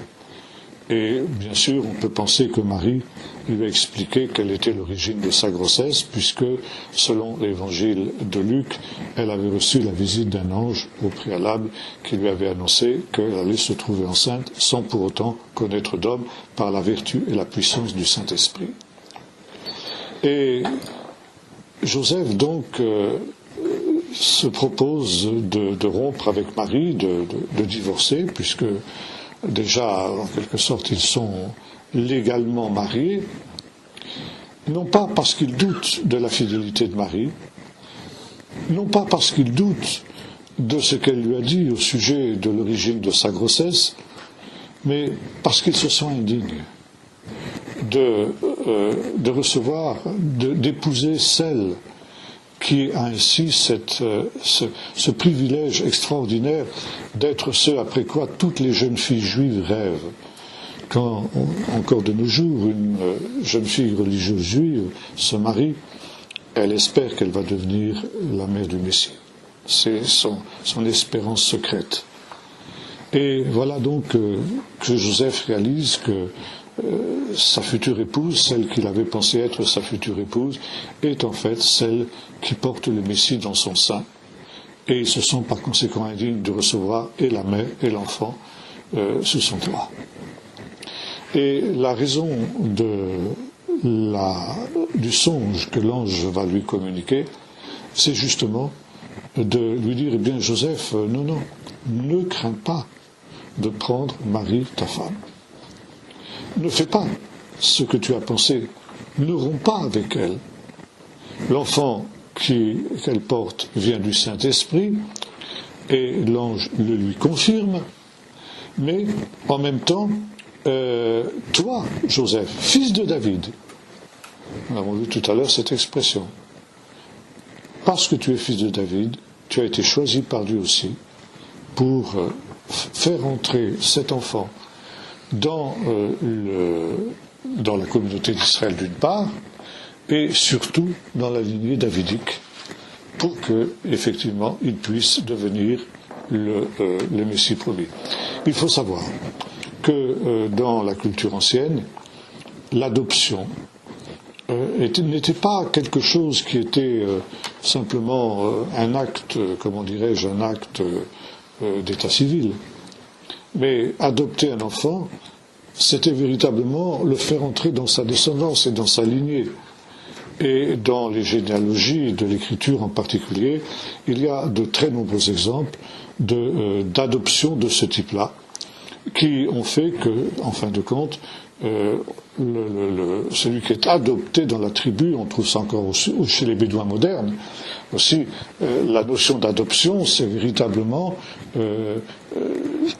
Et bien sûr, on peut penser que Marie lui a expliqué quelle était l'origine de sa grossesse, puisque, selon l'évangile de Luc, elle avait reçu la visite d'un ange au préalable qui lui avait annoncé qu'elle allait se trouver enceinte sans pour autant connaître d'homme par la vertu et la puissance du Saint-Esprit. Et Joseph, donc, se propose de rompre avec Marie, de divorcer, puisque déjà, en quelque sorte, ils sont légalement mariés, non pas parce qu'ils doutent de la fidélité de Marie, non pas parce qu'ils doutent de ce qu'elle lui a dit au sujet de l'origine de sa grossesse, mais parce qu'ils se sont indignes de recevoir, d'épouser celle qui a ainsi ce privilège extraordinaire d'être ce après quoi toutes les jeunes filles juives rêvent. Quand, encore de nos jours, une jeune fille religieuse juive se marie, elle espère qu'elle va devenir la mère du Messie. C'est son espérance secrète. Et voilà donc que Joseph réalise que sa future épouse, celle qu'il avait pensé être sa future épouse, est en fait celle qui porte le Messie dans son sein. Et ils se sont par conséquent indignes de recevoir et la mère et l'enfant sous son toit. Et la raison du songe que l'ange va lui communiquer, c'est justement de lui dire, eh bien Joseph, non, ne crains pas de prendre Marie, ta femme. Ne fais pas ce que tu as pensé, ne romps pas avec elle. L'enfant qu'elle porte vient du Saint-Esprit, et l'ange le lui confirme, mais en même temps, toi, Joseph, fils de David, nous avons vu tout à l'heure cette expression, parce que tu es fils de David, tu as été choisi par Dieu aussi pour faire entrer cet enfant dans la communauté d'Israël d'une part, et surtout dans la lignée davidique, pour que, effectivement, il puisse devenir le Messie promis. Il faut savoir que dans la culture ancienne, l'adoption n'était pas quelque chose qui était simplement un acte, comment dirais-je, un acte d'état civil. Mais adopter un enfant, c'était véritablement le faire entrer dans sa descendance et dans sa lignée. Et dans les généalogies de l'écriture en particulier, il y a de très nombreux exemples d'adoption de ce type-là, qui ont fait que, en fin de compte, celui qui est adopté dans la tribu, on trouve ça encore chez les Bédouins modernes, aussi, la notion d'adoption, c'est véritablement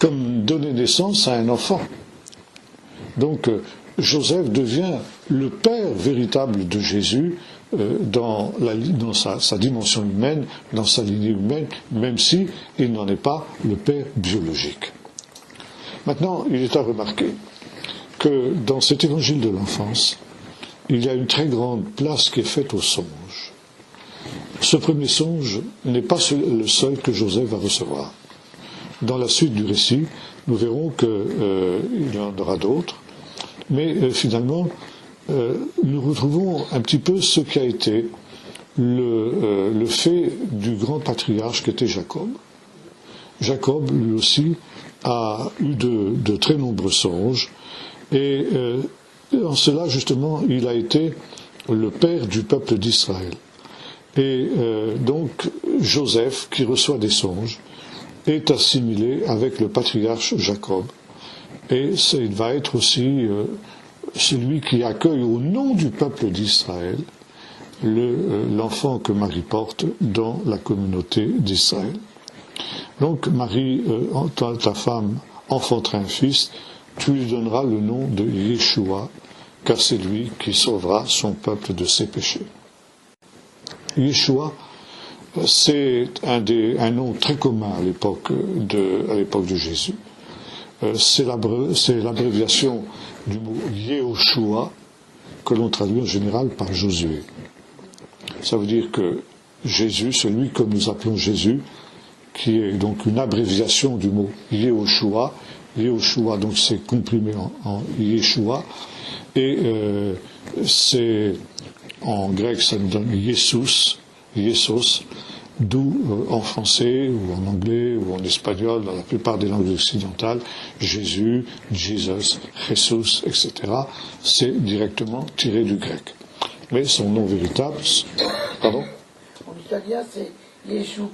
comme donner naissance à un enfant. Donc, Joseph devient le père véritable de Jésus dans sa dimension humaine, dans sa lignée humaine, même si il n'en est pas le père biologique. Maintenant, il est à remarquer que dans cet évangile de l'enfance, il y a une très grande place qui est faite au songe. Ce premier songe n'est pas le seul que Joseph va recevoir. Dans la suite du récit, nous verrons qu'il y en aura d'autres, mais finalement, nous retrouvons un petit peu ce qui a été le fait du grand patriarche qui était Jacob. Jacob, lui aussi, a eu de très nombreux songes, et en cela, justement, il a été le père du peuple d'Israël. Et donc, Joseph, qui reçoit des songes, est assimilé avec le patriarche Jacob. Et il va être aussi celui qui accueille au nom du peuple d'Israël l'enfant que Marie porte dans la communauté d'Israël. Donc Marie, ta femme, enfantera un fils, tu lui donneras le nom de Yeshua, car c'est lui qui sauvera son peuple de ses péchés. Yeshua, c'est un nom très commun à l'époque de Jésus. C'est l'abréviation du mot Yehoshua, que l'on traduit en général par Josué. Ça veut dire que Jésus, celui que nous appelons Jésus, qui est donc une abréviation du mot Yehoshua, Yehoshua donc c'est comprimé en Yeshua, et c'est en grec ça nous donne Yesus, d'où en français ou en anglais ou en espagnol, dans la plupart des langues occidentales, Jésus, Jesus, Jesus, etc. c'est directement tiré du grec. Mais son nom véritable, pardon ? En italien c'est Yeshua.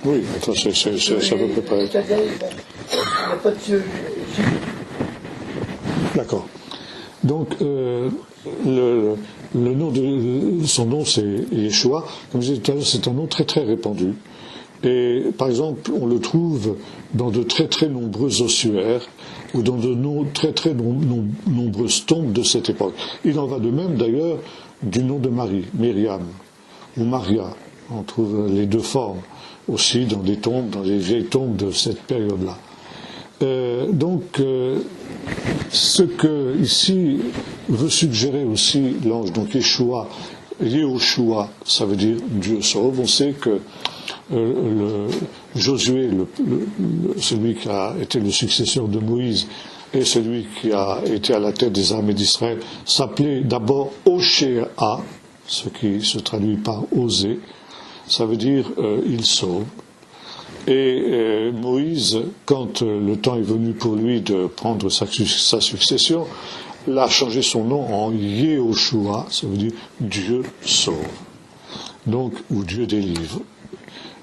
Oui, enfin, c'est à peu près pareil. C'est-à-dire, il n'y a pas de Jésus. D'accord. Donc, son nom c'est Yeshua. Comme je disais tout à l'heure, c'est un nom très très répandu. Et par exemple, on le trouve dans de très très nombreux ossuaires ou dans de très très nombreuses tombes de cette époque. Il en va de même d'ailleurs du nom de Marie, Myriam ou Maria. On trouve les deux formes aussi dans des tombes, dans les vieilles tombes de cette période-là. Ce que ici veut suggérer aussi l'ange, donc Yehoshua, ça veut dire Dieu sauve. On sait que Josué, celui qui a été le successeur de Moïse et celui qui a été à la tête des armées d'Israël, s'appelait d'abord Oshéa, ce qui se traduit par oser, ça veut dire il sauve. Et Moïse, quand le temps est venu pour lui de prendre sa succession, l'a changé son nom en Yehoshua, ça veut dire Dieu sauve, donc ou Dieu délivre.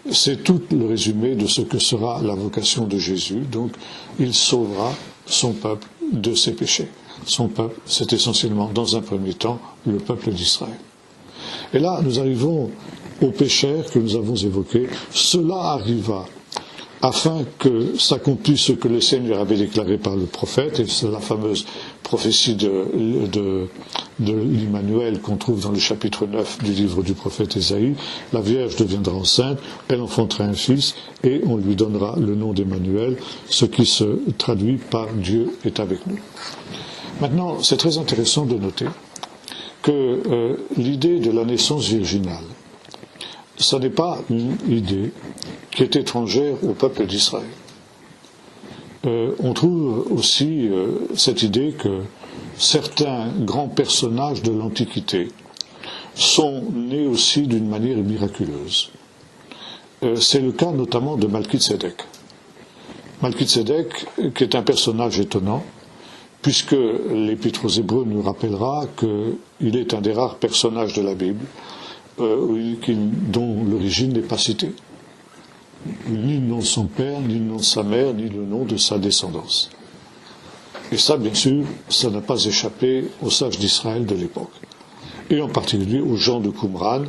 C'est tout le résumé de ce que sera la vocation de Jésus. Donc, il sauvera son peuple de ses péchés. Son peuple, c'est essentiellement, dans un premier temps, le peuple d'Israël. Et là, nous arrivons aux pécheurs que nous avons évoqués. Cela arriva afin que s'accomplisse ce que le Seigneur avait déclaré par le prophète, et c'est la fameuse prophétie de l'Immanuel qu'on trouve dans le chapitre 9 du livre du prophète Ésaïe. La Vierge deviendra enceinte, elle enfantera un fils, et on lui donnera le nom d'Emmanuel, ce qui se traduit par Dieu est avec nous. Maintenant, c'est très intéressant de noter que l'idée de la naissance virginale, ce n'est pas une idée qui est étrangère au peuple d'Israël. On trouve aussi cette idée que certains grands personnages de l'Antiquité sont nés aussi d'une manière miraculeuse. C'est le cas notamment de Malkitsédek. Malkitsédek, qui est un personnage étonnant, puisque l'Épître aux Hébreux nous rappellera qu'il est un des rares personnages de la Bible dont l'origine n'est pas citée. Ni le nom de son père, ni le nom de sa mère, ni le nom de sa descendance. Et ça, bien sûr, ça n'a pas échappé aux sages d'Israël de l'époque. Et en particulier aux gens de Qumran,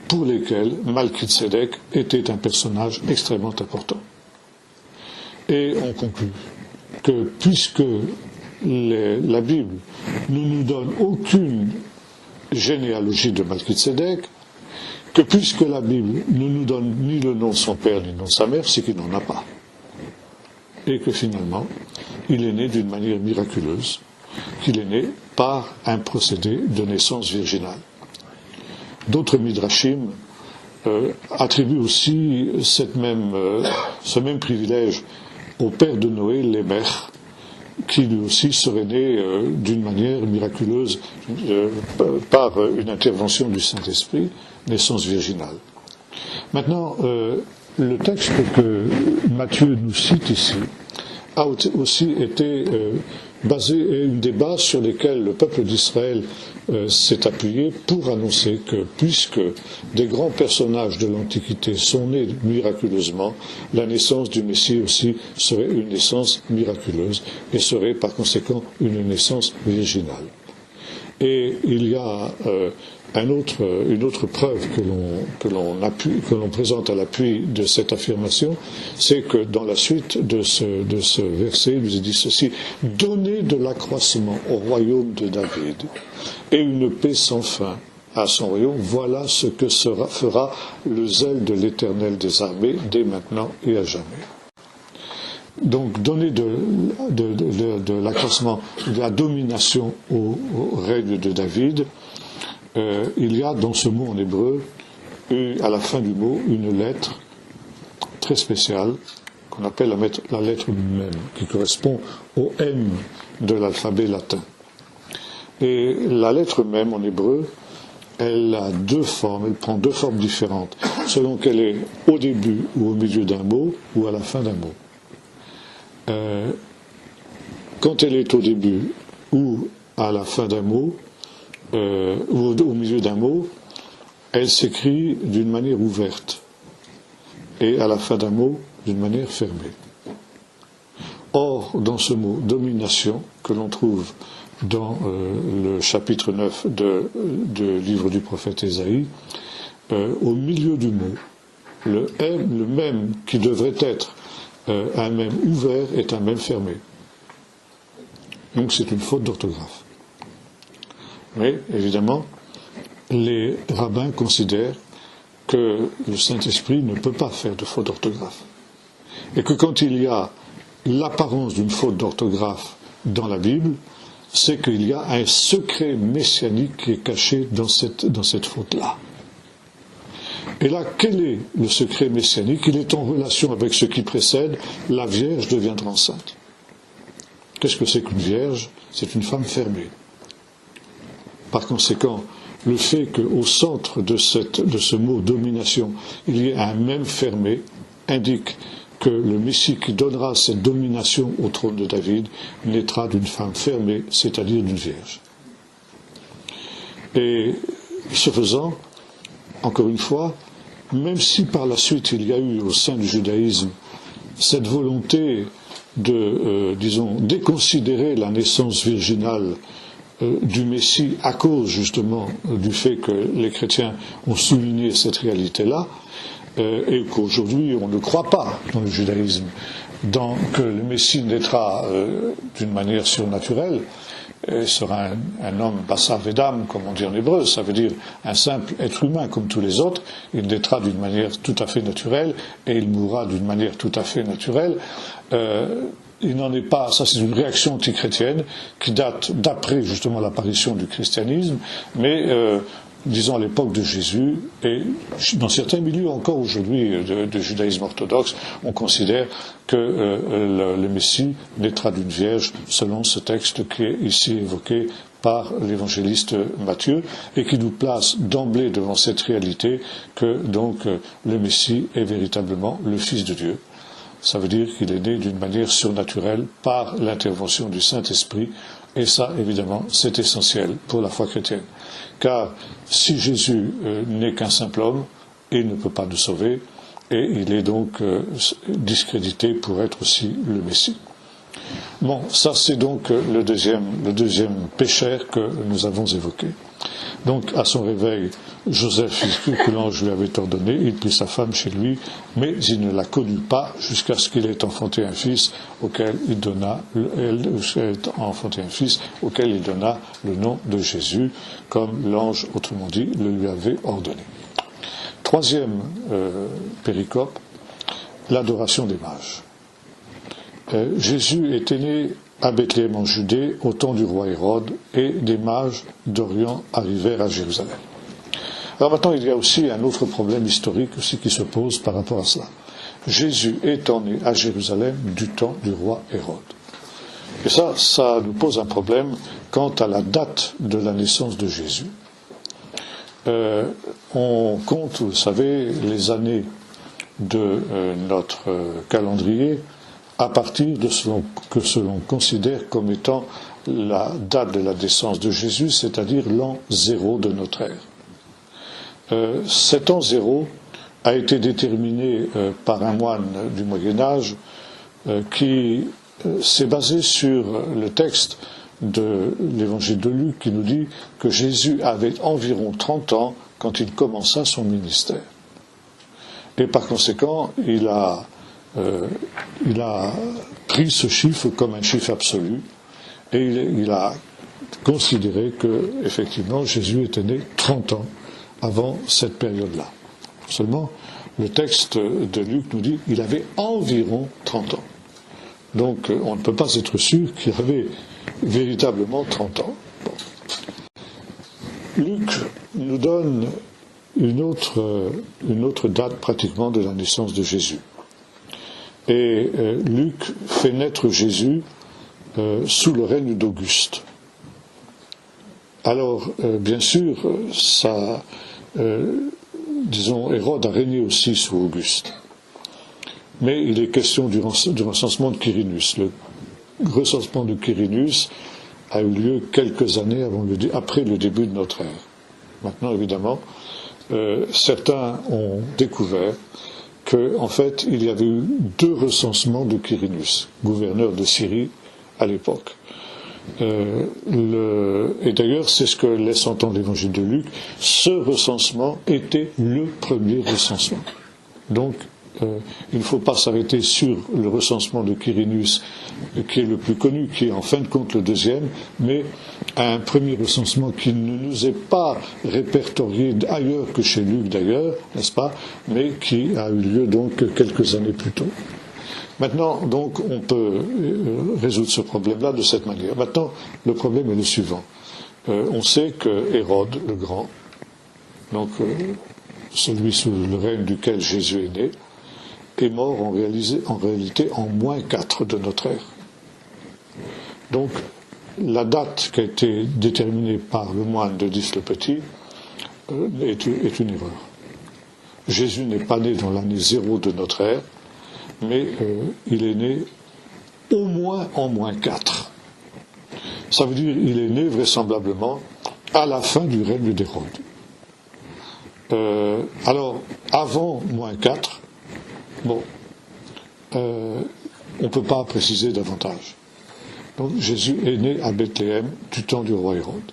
pour lesquels Malkitsédek était un personnage extrêmement important. Et on conclut que puisque la Bible ne nous donne aucune généalogie de Malkitsédek, que puisque la Bible ne nous donne ni le nom de son père ni le nom de sa mère, c'est qu'il n'en a pas. Et que finalement, il est né d'une manière miraculeuse, qu'il est né par un procédé de naissance virginale. D'autres midrashim attribuent aussi ce même privilège au père de Noé, Lémech, qui lui aussi serait né d'une manière miraculeuse par une intervention du Saint-Esprit, naissance virginale. Maintenant, le texte que Matthieu nous cite ici a aussi été basé, et une des bases sur lesquelles le peuple d'Israël s'est appuyé pour annoncer que, puisque des grands personnages de l'Antiquité sont nés miraculeusement, la naissance du Messie aussi serait une naissance miraculeuse et serait par conséquent une naissance virginale. Et il y a une autre preuve que l'on présente à l'appui de cette affirmation, c'est que dans la suite de ce verset, il nous est dit ceci: donnez de l'accroissement au royaume de David et une paix sans fin à son royaume, voilà ce que fera le zèle de l'Éternel des armées dès maintenant et à jamais. Donc, donner de l'accroissement, de la domination au règne de David, il y a dans ce mot en hébreu, à la fin du mot, une lettre très spéciale qu'on appelle la lettre même, qui correspond au M de l'alphabet latin. Et la lettre même en hébreu, elle a deux formes, elle prend deux formes différentes, selon qu'elle est au début ou au milieu d'un mot ou à la fin d'un mot. Quand elle est au début ou à la fin d'un mot, ou au milieu d'un mot, elle s'écrit d'une manière ouverte. et à la fin d'un mot d'une manière fermée. Or, dans ce mot domination que l'on trouve dans le chapitre 9 du livre du prophète Ésaïe, au milieu du mot, le même qui devrait être un même ouvert est un même fermé. Donc c'est une faute d'orthographe. Mais évidemment, les rabbins considèrent que le Saint-Esprit ne peut pas faire de faute d'orthographe. Et que quand il y a l'apparence d'une faute d'orthographe dans la Bible, c'est qu'il y a un secret messianique qui est caché dans cette faute-là. Et là, quel est le secret messianique? Il est en relation avec ce qui précède, la Vierge deviendra enceinte. Qu'est-ce que c'est qu'une Vierge? C'est une femme fermée. Par conséquent, le fait qu'au centre de ce mot domination, il y ait un même fermé, indique que le Messie qui donnera cette domination au trône de David naîtra d'une femme fermée, c'est-à-dire d'une Vierge. Et ce faisant, encore une fois, même si par la suite il y a eu au sein du judaïsme cette volonté de, déconsidérer la naissance virginale du Messie à cause justement du fait que les chrétiens ont souligné cette réalité-là, et qu'aujourd'hui on ne croit pas dans le judaïsme que le Messie naîtra d'une manière surnaturelle, et sera un homme Bassar Vedam, comme on dit en hébreu, ça veut dire un simple être humain comme tous les autres. Il naîtra d'une manière tout à fait naturelle et il mourra d'une manière tout à fait naturelle. Il n'en est pas, ça c'est une réaction antichrétienne qui date d'après justement l'apparition du christianisme, mais disons à l'époque de Jésus, et dans certains milieux encore aujourd'hui de judaïsme orthodoxe, on considère que le Messie naîtra d'une vierge selon ce texte qui est ici évoqué par l'évangéliste Matthieu, et qui nous place d'emblée devant cette réalité que donc le Messie est véritablement le Fils de Dieu. Ça veut dire qu'il est né d'une manière surnaturelle par l'intervention du Saint-Esprit, et ça, évidemment, c'est essentiel pour la foi chrétienne. Car si Jésus n'est qu'un simple homme, il ne peut pas nous sauver, et il est donc discrédité pour être aussi le Messie. Bon, ça c'est donc le deuxième pécheur que nous avons évoqué. Donc, à son réveil, Joseph, que l'ange lui avait ordonné, il prit sa femme chez lui, mais il ne la connut pas jusqu'à ce qu'il ait enfanté un fils auquel il donna le nom de Jésus, comme l'ange, autrement dit, le lui avait ordonné. Troisième péricope, l'adoration des mages. Jésus était né à Bethléem en Judée au temps du roi Hérode, et des mages d'Orient arrivèrent à Jérusalem. Alors maintenant, il y a aussi un autre problème historique aussi qui se pose par rapport à cela. Jésus étant né à Jérusalem du temps du roi Hérode. Et ça nous pose un problème quant à la date de la naissance de Jésus. On compte, vous savez, les années de notre calendrier à partir de ce que l'on considère comme étant la date de la naissance de Jésus, c'est-à-dire l'an 0 de notre ère. Cet an 0 a été déterminé par un moine du Moyen-Âge qui s'est basé sur le texte de l'évangile de Luc qui nous dit que Jésus avait environ 30 ans quand il commença son ministère. Et par conséquent, il a pris ce chiffre comme un chiffre absolu et il a considéré que, effectivement, Jésus était né 30 ans avant cette période-là. Seulement, le texte de Luc nous dit qu'il avait environ 30 ans. Donc, on ne peut pas être sûr qu'il avait véritablement 30 ans. Bon. Luc nous donne une autre date pratiquement de la naissance de Jésus. Et Luc fait naître Jésus sous le règne d'Auguste. Alors, bien sûr, Hérode a régné aussi sous Auguste. Mais il est question du recensement de Quirinus. Le recensement de Quirinus a eu lieu quelques années après le début de notre ère. Maintenant, évidemment, certains ont découvert qu'en fait, il y avait eu 2 recensements de Quirinus, gouverneur de Syrie à l'époque. Et d'ailleurs, c'est ce que laisse entendre l'évangile de Luc, ce recensement était le premier recensement. Donc, il ne faut pas s'arrêter sur le recensement de Quirinus, qui est le plus connu, qui est en fin de compte le deuxième, mais un premier recensement qui ne nous est pas répertorié ailleurs que chez Luc d'ailleurs, n'est-ce pas, mais qui a eu lieu donc quelques années plus tôt. Maintenant, donc, on peut résoudre ce problème-là de cette manière. Maintenant, le problème est le suivant. On sait que Hérode le Grand, donc celui sous le règne duquel Jésus est né, est mort en réalité en -4 de notre ère. Donc, la date qui a été déterminée par le moine d'Eudice le Petit est une erreur. Jésus n'est pas né dans l'année 0 de notre ère, mais il est né au moins en -4. Ça veut dire qu'il est né vraisemblablement à la fin du règne d'Hérode. Alors, avant -4, bon, on ne peut pas préciser davantage. Donc Jésus est né à Bethléem du temps du roi Hérode.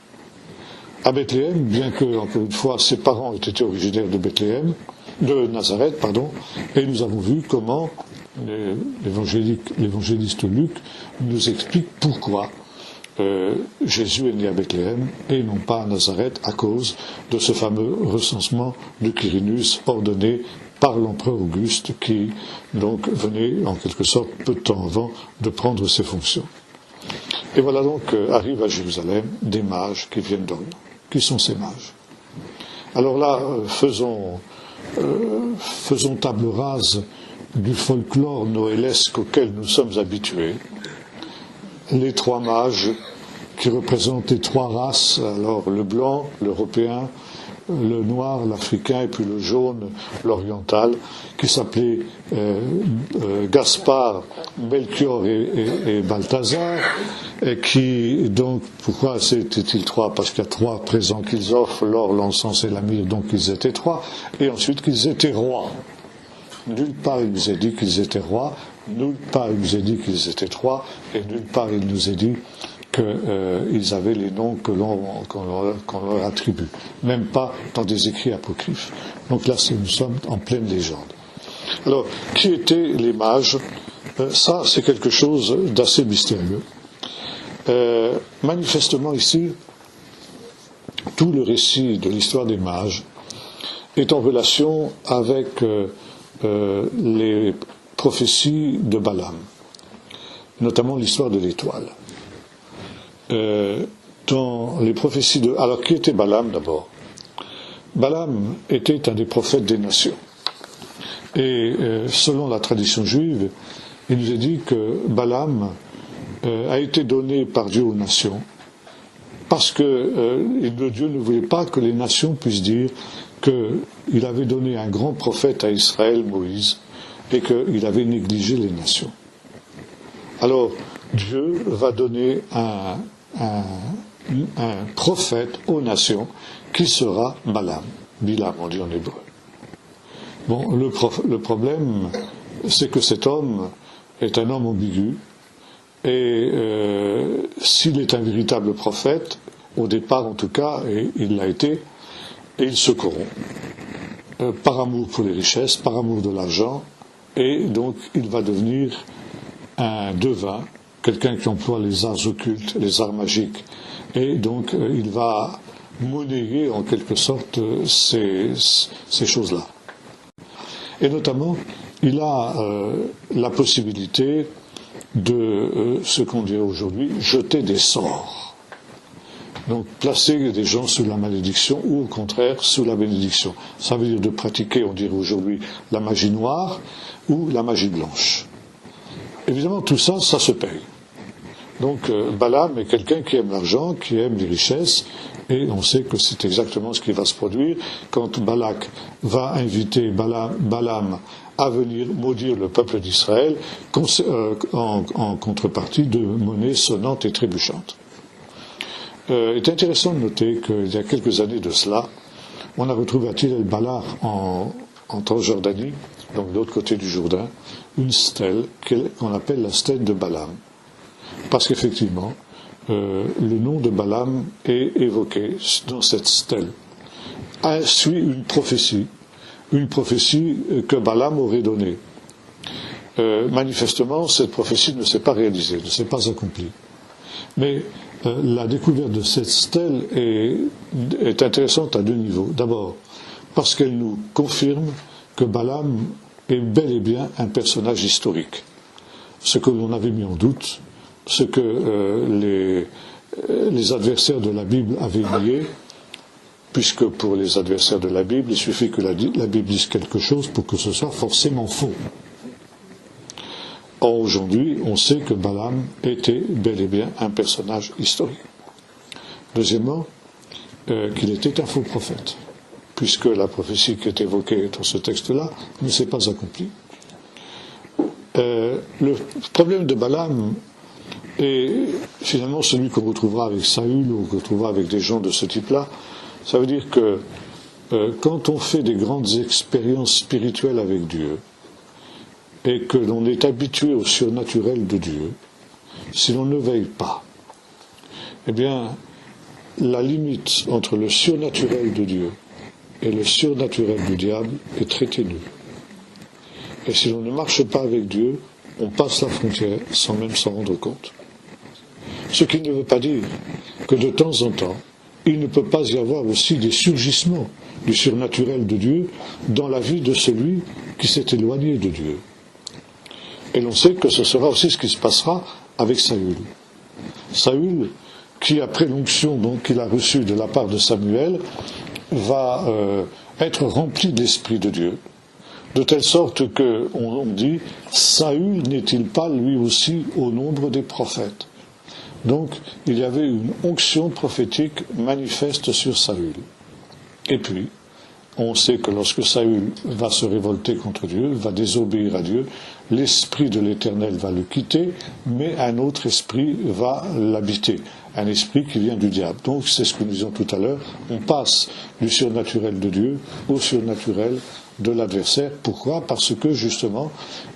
À Bethléem, bien que, encore une fois, ses parents aient été originaires de Nazareth, et nous avons vu comment l'évangéliste Luc nous explique pourquoi Jésus est né à Bethléem et non pas à Nazareth à cause de ce fameux recensement de Quirinus ordonné par l'empereur Auguste qui donc venait en quelque sorte peu de temps avant de prendre ses fonctions. Et voilà donc arrivent à Jérusalem des mages qui viennent d'Orient. Qui sont ces mages? Alors là, faisons table rase du folklore noëlesque auquel nous sommes habitués. Les 3 mages qui représentent les 3 races, alors le blanc, l'européen, le noir, l'africain, et puis le jaune, l'oriental, qui s'appelaient Gaspard, Melchior et Balthazar, et qui, donc, pourquoi étaient-ils 3? Parce qu'il y a 3 présents qu'ils offrent, l'or, l'encens et la myrrhe, donc ils étaient 3, et ensuite qu'ils étaient rois. Nulle part il nous est dit qu'ils étaient rois, nulle part il nous est dit qu'ils étaient 3, et nulle part il nous est dit qu'ils avaient les noms qu'on leur attribue, même pas dans des écrits apocryphes. Donc là, nous sommes en pleine légende. Alors, qui étaient les mages? Ça, c'est quelque chose d'assez mystérieux. Manifestement ici, tout le récit de l'histoire des mages est en relation avec les prophéties de Balaam, notamment l'histoire de l'étoile. Dans les prophéties de... Alors, qui était Balaam d'abord? Balaam était un des prophètes des nations. Et selon la tradition juive, il nous est dit que Balaam a été donné par Dieu aux nations parce que Dieu ne voulait pas que les nations puissent dire qu'il avait donné un grand prophète à Israël, Moïse, et qu'il avait négligé les nations. Alors, Dieu va donner un prophète aux nations qui sera Balaam. Bilam, on dit en hébreu. Bon, le problème, c'est que cet homme est un homme ambigu, et s'il est un véritable prophète, au départ en tout cas, et il l'a été, et il se corrompt, par amour pour les richesses, par amour de l'argent, et donc il va devenir un devin, quelqu'un qui emploie les arts occultes, les arts magiques, et donc il va monnayer en quelque sorte ces choses-là. Et notamment, il a la possibilité de, ce qu'on dirait aujourd'hui, jeter des sorts. Donc placer des gens sous la malédiction ou au contraire sous la bénédiction. Ça veut dire de pratiquer, on dirait aujourd'hui, la magie noire ou la magie blanche. Évidemment, tout ça, ça se paye. Donc Balaam est quelqu'un qui aime l'argent, qui aime les richesses, et on sait que c'est exactement ce qui va se produire quand Balak va inviter Balaam à venir maudire le peuple d'Israël en contrepartie de monnaies sonnantes et trébuchantes. Il est intéressant de noter qu'il y a quelques années de cela, on a retrouvé à Tir el-Balar en Transjordanie, donc de l'autre côté du Jourdain, une stèle qu'on appelle la stèle de Balaam. Parce qu'effectivement, le nom de Balaam est évoqué dans cette stèle. Suit une prophétie que Balaam aurait donnée. Manifestement, cette prophétie ne s'est pas réalisée, ne s'est pas accomplie. Mais la découverte de cette stèle est intéressante à deux niveaux. D'abord, parce qu'elle nous confirme que Balaam est bel et bien un personnage historique. Ce que l'on avait mis en doute, ce que les adversaires de la Bible avaient nié, puisque pour les adversaires de la Bible, il suffit que la Bible dise quelque chose pour que ce soit forcément faux. Or, aujourd'hui, on sait que Balaam était bel et bien un personnage historique. Deuxièmement, qu'il était un faux prophète, puisque la prophétie qui est évoquée dans ce texte-là ne s'est pas accomplie. Le problème de Balaam est finalement celui qu'on retrouvera avec Saül ou qu'on retrouvera avec des gens de ce type-là. Ça veut dire que quand on fait des grandes expériences spirituelles avec Dieu, et que l'on est habitué au surnaturel de Dieu, si l'on ne veille pas, eh bien, la limite entre le surnaturel de Dieu et le surnaturel du diable est très ténue. Et si l'on ne marche pas avec Dieu, on passe la frontière sans même s'en rendre compte. Ce qui ne veut pas dire que de temps en temps, il ne peut pas y avoir aussi des surgissements du surnaturel de Dieu dans la vie de celui qui s'est éloigné de Dieu. Et l'on sait que ce sera aussi ce qui se passera avec Saül. Saül, qui après l'onction qu'il a reçue de la part de Samuel, va être rempli de l'Esprit de Dieu. De telle sorte qu'on dit, Saül n'est-il pas lui aussi au nombre des prophètes? Donc, il y avait une onction prophétique manifeste sur Saül. Et puis, on sait que lorsque Saül va se révolter contre Dieu, va désobéir à Dieu, l'esprit de l'Éternel va le quitter, mais un autre esprit va l'habiter, un esprit qui vient du diable. Donc c'est ce que nous disions tout à l'heure, on passe du surnaturel de Dieu au surnaturel de l'adversaire. Pourquoi? Parce que justement,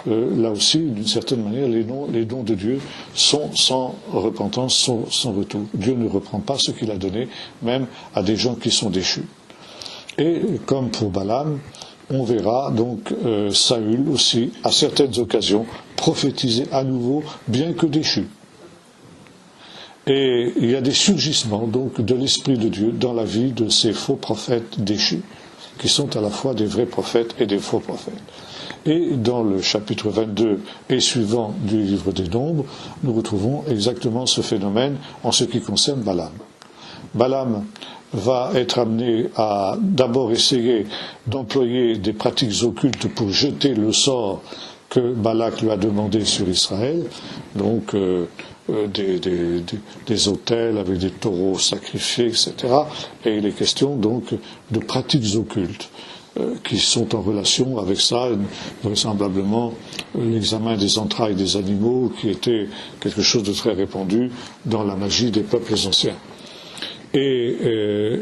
là aussi, d'une certaine manière, les dons de Dieu sont sans repentance, sont sans retour. Dieu ne reprend pas ce qu'il a donné, même à des gens qui sont déchus. Et comme pour Balaam, on verra donc Saül aussi, à certaines occasions, prophétiser à nouveau, bien que déchu. Et il y a des surgissements donc de l'Esprit de Dieu dans la vie de ces faux prophètes déchus, qui sont à la fois des vrais prophètes et des faux prophètes. Et dans le chapitre 22 et suivant du livre des Nombres, nous retrouvons exactement ce phénomène en ce qui concerne Balaam. Balaam va être amené à d'abord essayer d'employer des pratiques occultes pour jeter le sort que Balak lui a demandé sur Israël, donc des autels avec des taureaux sacrifiés, etc. Et il est question donc de pratiques occultes qui sont en relation avec ça, vraisemblablement l'examen des entrailles des animaux, qui était quelque chose de très répandu dans la magie des peuples anciens. Et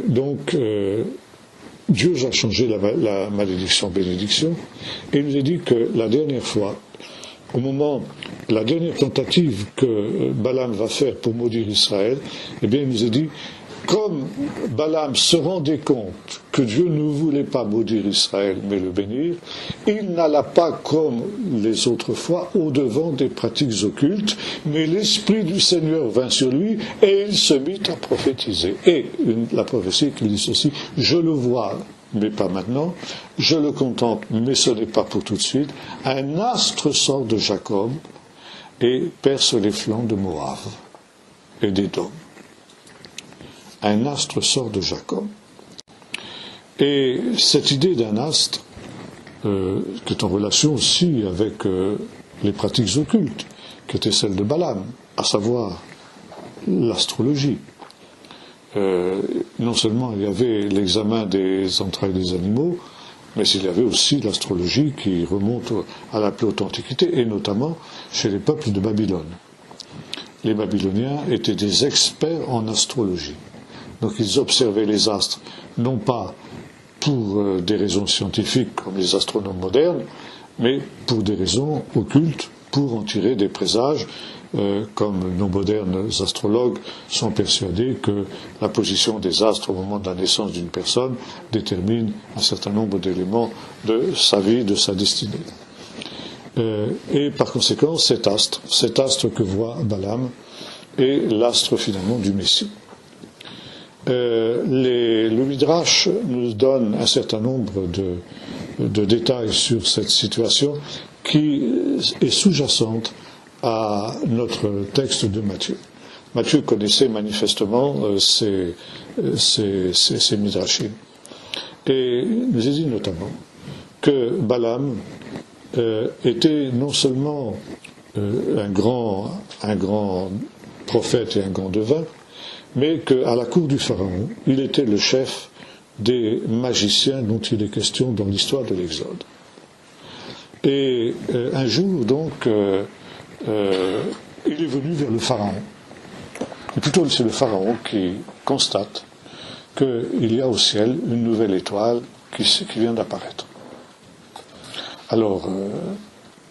donc, Dieu a changé la malédiction en bénédiction, et il nous a dit que la dernière fois, la dernière tentative que Balaam va faire pour maudire Israël, eh bien, il nous a dit, comme Balaam se rendait compte que Dieu ne voulait pas maudire Israël, mais le bénir, il n'alla pas comme les autres fois au-devant des pratiques occultes, mais l'Esprit du Seigneur vint sur lui et il se mit à prophétiser. Et la prophétie qui dit ceci, je le vois, mais pas maintenant, je le contemple, mais ce n'est pas pour tout de suite, un astre sort de Jacob et perce les flancs de Moab et d'Édom. Un astre sort de Jacob. Et cette idée d'un astre, qui est en relation aussi avec les pratiques occultes, qui étaient celles de Balaam, à savoir l'astrologie. Non seulement il y avait l'examen des entrailles des animaux, mais il y avait aussi l'astrologie qui remonte à la plus haute antiquité, et notamment chez les peuples de Babylone. Les Babyloniens étaient des experts en astrologie. Donc ils observaient les astres, non pas pour des raisons scientifiques comme les astronomes modernes, mais pour des raisons occultes, pour en tirer des présages, comme nos modernes astrologues sont persuadés que la position des astres au moment de la naissance d'une personne détermine un certain nombre d'éléments de sa vie, de sa destinée. Et par conséquent, cet astre que voit Balaam, est l'astre finalement du Messie. Le Midrash nous donne un certain nombre de détails sur cette situation qui est sous-jacente à notre texte de Matthieu. Matthieu connaissait manifestement ces Midrashim. Et il nous est dit notamment que Balaam était non seulement un grand prophète et un grand devin, mais qu'à la cour du Pharaon, il était le chef des magiciens dont il est question dans l'histoire de l'Exode. Et un jour, donc, il est venu vers le Pharaon. Et plutôt, c'est le Pharaon qui constate qu'il y a au ciel une nouvelle étoile qui vient d'apparaître. Alors,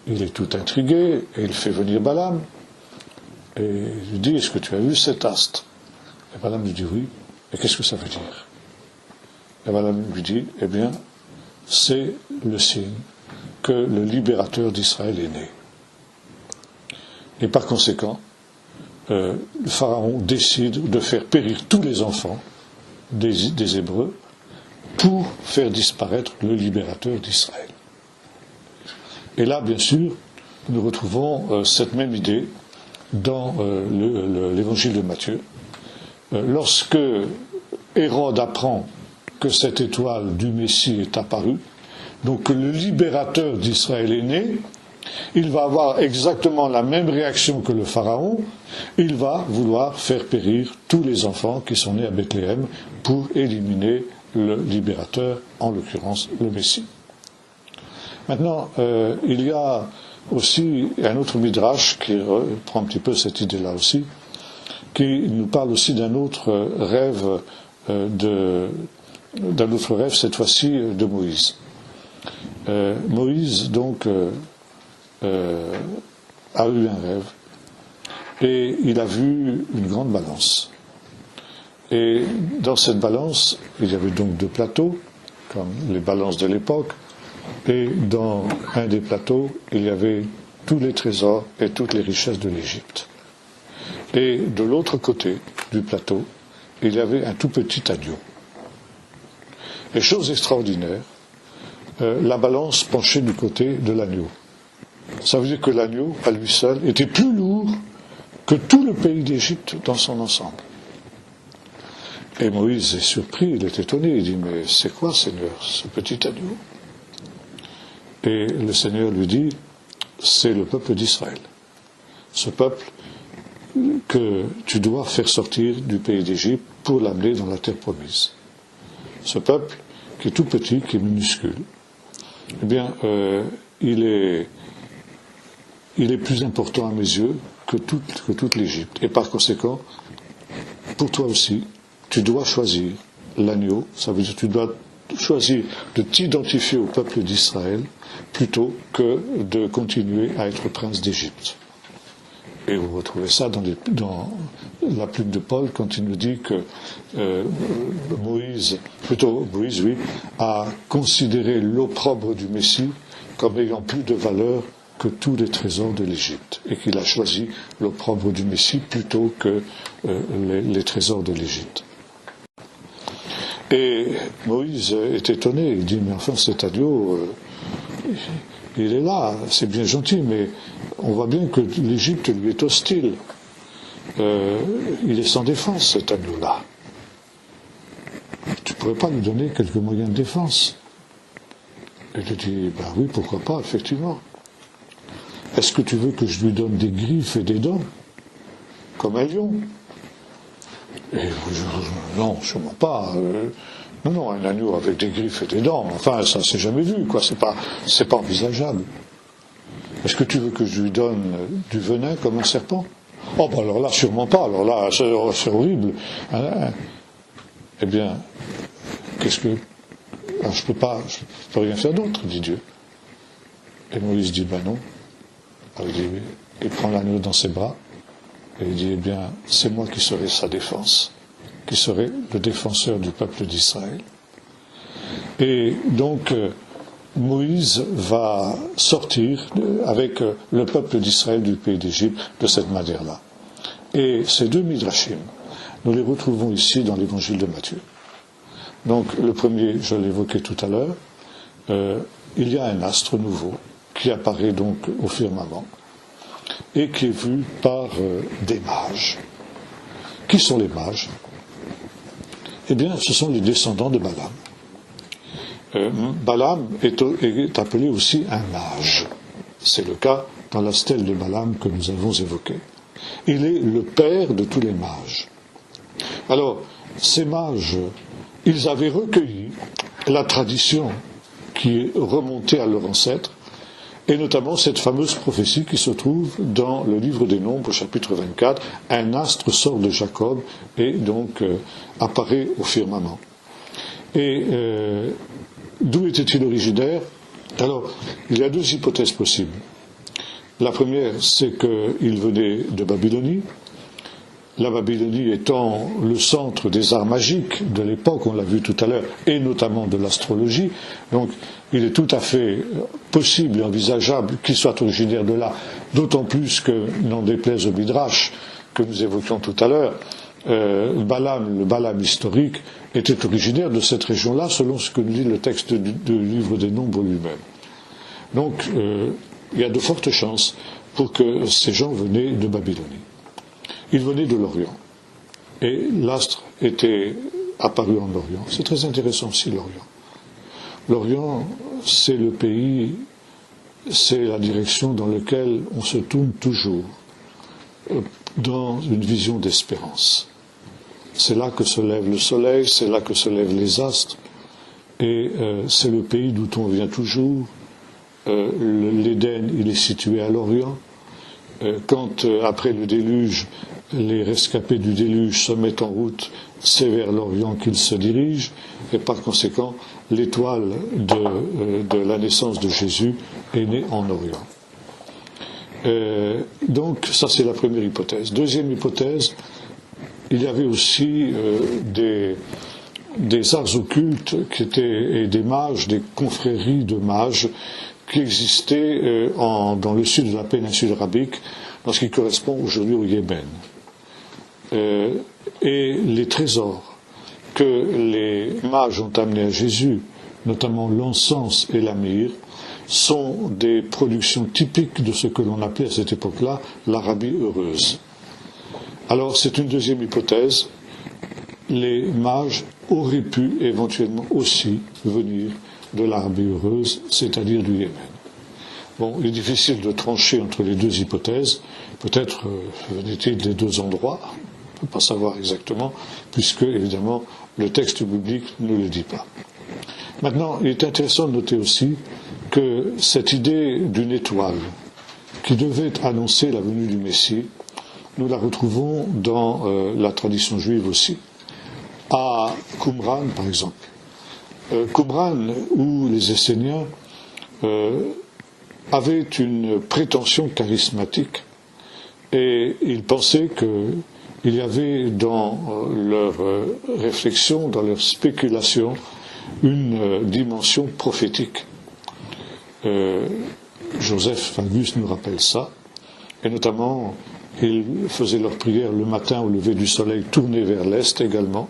il est tout intrigué et il fait venir Balaam et il lui dit: est-ce que tu as vu cet astre? Et Balaam lui dit oui. Et qu'est-ce que ça veut dire? Et Balaam lui dit: eh bien, c'est le signe que le libérateur d'Israël est né. Et par conséquent, le Pharaon décide de faire périr tous les enfants des Hébreux pour faire disparaître le libérateur d'Israël. Et là, bien sûr, nous retrouvons cette même idée dans l'évangile de Matthieu. Lorsque Hérode apprend que cette étoile du Messie est apparue, donc que le libérateur d'Israël est né, il va avoir exactement la même réaction que le Pharaon. Il va vouloir faire périr tous les enfants qui sont nés à Bethléem pour éliminer le libérateur, en l'occurrence le Messie. Maintenant, il y a aussi un autre midrash qui reprend un petit peu cette idée-là aussi, qui nous parle aussi d'un autre rêve, cette fois-ci de Moïse. Moïse, donc, a eu un rêve, et il a vu une grande balance. Et dans cette balance, il y avait donc 2 plateaux, comme les balances de l'époque, et dans un des plateaux, il y avait tous les trésors et toutes les richesses de l'Égypte. Et de l'autre côté du plateau, il y avait un tout petit agneau. Et chose extraordinaire, la balance penchait du côté de l'agneau. Ça veut dire que l'agneau, à lui seul, était plus lourd que tout le pays d'Égypte dans son ensemble. Et Moïse est surpris, il est étonné, il dit: mais c'est quoi, Seigneur, ce petit agneau? Et le Seigneur lui dit: c'est le peuple d'Israël. Ce peuple que tu dois faire sortir du pays d'Égypte pour l'amener dans la terre promise. Ce peuple qui est tout petit, qui est minuscule, eh bien, il est plus important à mes yeux que toute l'Égypte. Et par conséquent, pour toi aussi, tu dois choisir l'agneau. Ça veut dire que tu dois choisir de t'identifier au peuple d'Israël plutôt que de continuer à être prince d'Égypte. Et vous retrouvez ça dans la plume de Paul quand il nous dit que Moïse, oui, a considéré l'opprobre du Messie comme ayant plus de valeur que tous les trésors de l'Égypte, et qu'il a choisi l'opprobre du Messie plutôt que les trésors de l'Égypte. Et Moïse est étonné, il dit: mais enfin cet agneau, il est là, c'est bien gentil, mais on voit bien que l'Égypte lui est hostile. Il est sans défense, cet agneau-là. Tu ne pourrais pas lui donner quelques moyens de défense? Et il dit: ben oui, pourquoi pas, effectivement. Est-ce que tu veux que je lui donne des griffes et des dents, comme un lion? Et non, sûrement pas. Non, un agneau avec des griffes et des dents, enfin, ça s'est jamais vu, quoi. C'est pas envisageable. Est-ce que tu veux que je lui donne du venin comme un serpent? Oh, ben alors là, sûrement pas. Alors là, c'est horrible. Eh bien, je peux rien faire d'autre, dit Dieu. Et Moïse dit, ben non. Alors il prend l'agneau dans ses bras, et il dit, eh bien, c'est moi qui serai sa défense, qui serai le défenseur du peuple d'Israël. Et donc, Moïse va sortir avec le peuple d'Israël du pays d'Égypte de cette manière-là. Et ces deux midrashim, nous les retrouvons ici dans l'évangile de Matthieu. Donc, le premier, je l'évoquais tout à l'heure, il y a un astre nouveau qui apparaît donc au firmament et qui est vu par des mages. Qui sont les mages? Eh bien, ce sont les descendants de Balaam. Balaam est appelé aussi un mage. C'est le cas dans la stèle de Balaam que nous avons évoquée. Il est le père de tous les mages. Alors, ces mages, ils avaient recueilli la tradition qui est remontée à leur ancêtre, et notamment cette fameuse prophétie qui se trouve dans le livre des Nombres, au chapitre 24, un astre sort de Jacob et donc apparaît au firmament. Et d'où était-il originaire? Alors, il y a deux hypothèses possibles. La première, c'est qu'il venait de Babylonie. La Babylonie étant le centre des arts magiques de l'époque, on l'a vu tout à l'heure, et notamment de l'astrologie. Donc, il est tout à fait possible et envisageable qu'il soit originaire de là, d'autant plus que, n'en déplaise au Midrash que nous évoquions tout à l'heure, le Balaam historique était originaire de cette région-là, selon ce que nous dit le texte du livre des Nombres lui-même. Donc, il y a de fortes chances pour que ces gens venaient de Babylonie. Ils venaient de l'Orient. Et l'astre était apparu en Orient. C'est très intéressant aussi, l'Orient. L'Orient, c'est le pays, c'est la direction dans laquelle on se tourne toujours, dans une vision d'espérance. C'est là que se lève le soleil, c'est là que se lèvent les astres, et c'est le pays d'où on vient toujours. L'Éden, il est situé à l'Orient. Quand, après le déluge, les rescapés du déluge se mettent en route, c'est vers l'Orient qu'ils se dirigent, et par conséquent, l'étoile de la naissance de Jésus est née en Orient. Donc, ça c'est la première hypothèse. Deuxième hypothèse, il y avait aussi des arts occultes et des mages, des confréries de mages qui existaient dans le sud de la péninsule arabique, dans ce qui correspond aujourd'hui au Yémen. Et les trésors que les mages ont amenés à Jésus, notamment l'encens et la myrrhe, sont des productions typiques de ce que l'on appelait à cette époque-là l'Arabie heureuse. Alors c'est une deuxième hypothèse, les mages auraient pu éventuellement aussi venir de l'Arabie heureuse, c'est-à-dire du Yémen. Bon, il est difficile de trancher entre les deux hypothèses, peut-être venaient-ils des deux endroits, on ne peut pas savoir exactement, puisque évidemment le texte biblique ne le dit pas. Maintenant, il est intéressant de noter aussi que cette idée d'une étoile qui devait annoncer la venue du Messie, nous la retrouvons dans la tradition juive aussi. À Qumran, par exemple. Qumran, où les Esséniens avaient une prétention charismatique et ils pensaient qu'il y avait dans leur réflexion, dans leur spéculation, une dimension prophétique. Joseph Fabius nous rappelle ça, et notamment ils faisaient leur prière le matin au lever du soleil tourné vers l'est également.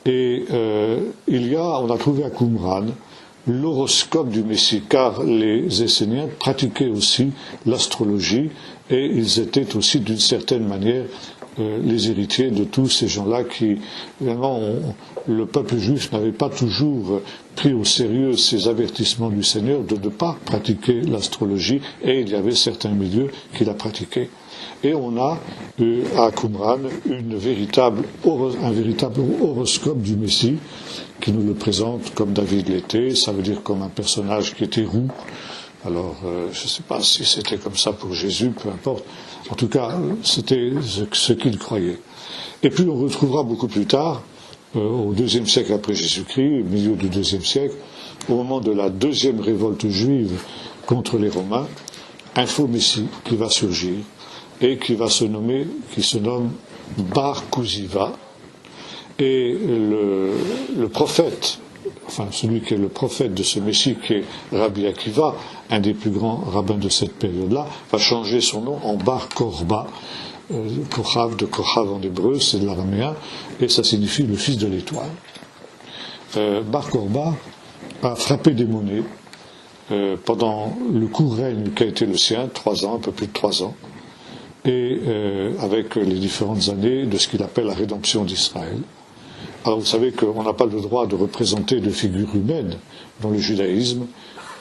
Et on a trouvé à Qumran l'horoscope du Messie, car les Esséniens pratiquaient aussi l'astrologie et ils étaient aussi d'une certaine manière les héritiers de tous ces gens-là qui, vraiment, le peuple juif n'avait pas toujours pris au sérieux ces avertissements du Seigneur de ne pas pratiquer l'astrologie, et il y avait certains milieux qui la pratiquaient. Et on a à Qumran un véritable horoscope du Messie qui nous le présente comme David l'était, ça veut dire comme un personnage qui était roux. Alors, je ne sais pas si c'était comme ça pour Jésus, peu importe. En tout cas, c'était ce qu'il croyait. Et puis on retrouvera beaucoup plus tard au IIe siècle après Jésus-Christ, au milieu du IIe siècle, au moment de la deuxième révolte juive contre les Romains, un faux messie qui va surgir et qui se nomme Bar Kuziva. Et le prophète, enfin celui qui est le prophète de ce messie, qui est Rabbi Akiva, un des plus grands rabbins de cette période-là, va changer son nom en Bar Korba. Kochav, de Kochav en hébreu, c'est de l'araméen, et ça signifie le fils de l'étoile. Bar Korba a frappé des monnaies pendant le court règne qui a été le sien, 3 ans, un peu plus de 3 ans, et avec les différentes années de ce qu'il appelle la rédemption d'Israël. Alors vous savez qu'on n'a pas le droit de représenter de figures humaines dans le judaïsme,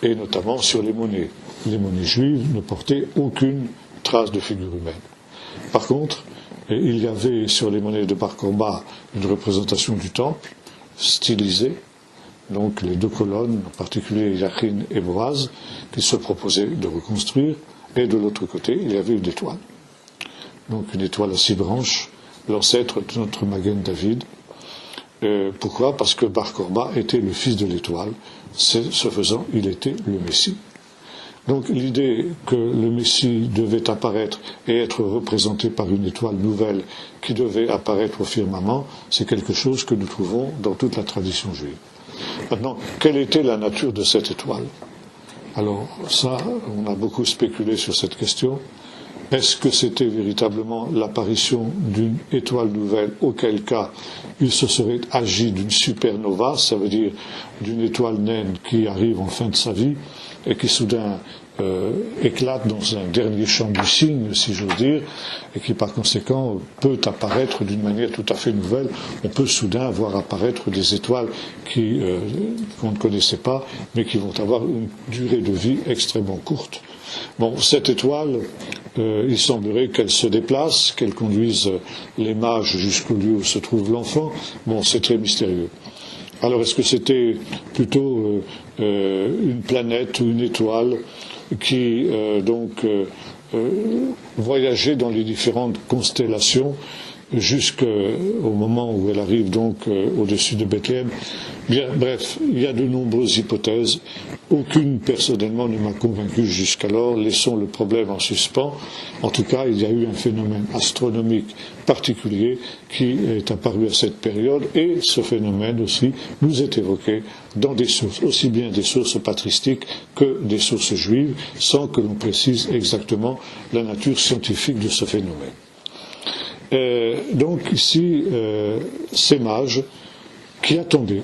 et notamment sur les monnaies. Les monnaies juives ne portaient aucune trace de figure humaine. Par contre, il y avait sur les monnaies de Bar Korba une représentation du temple, stylisée, donc les 2 colonnes, en particulier Yachin et Boaz, qu'il se proposait de reconstruire, et de l'autre côté, il y avait une étoile. Donc une étoile à 6 branches, l'ancêtre de notre Magen David. Pourquoi ? Parce que Bar Korba était le fils de l'étoile, ce faisant, il était le Messie. Donc l'idée que le Messie devait apparaître et être représenté par une étoile nouvelle qui devait apparaître au firmament, c'est quelque chose que nous trouvons dans toute la tradition juive. Maintenant, quelle était la nature de cette étoile ? Alors ça, on a beaucoup spéculé sur cette question. Est-ce que c'était véritablement l'apparition d'une étoile nouvelle, auquel cas il se serait agi d'une supernova, ça veut dire d'une étoile naine qui arrive en fin de sa vie et qui soudain éclate dans un dernier champ du cygne, si j'ose dire, et qui par conséquent peut apparaître d'une manière tout à fait nouvelle. On peut soudain voir apparaître des étoiles qu'on ne connaissait pas, mais qui vont avoir une durée de vie extrêmement courte. Bon, cette étoile, il semblerait qu'elle se déplace, qu'elle conduise les mages jusqu'au lieu où se trouve l'enfant. Bon, c'est très mystérieux. Alors, est-ce que c'était plutôt une planète ou une étoile qui voyageait dans les différentes constellations jusqu'au moment où elle arrive donc au-dessus de Bethléem? Bien, bref, il y a de nombreuses hypothèses. Aucune, personnellement, ne m'a convaincu jusqu'alors. Laissons le problème en suspens. En tout cas, il y a eu un phénomène astronomique particulier qui est apparu à cette période, et ce phénomène aussi nous est évoqué dans des sources, aussi bien des sources patristiques que des sources juives, sans que l'on précise exactement la nature scientifique de ce phénomène. Donc ici, ces mages qui attendaient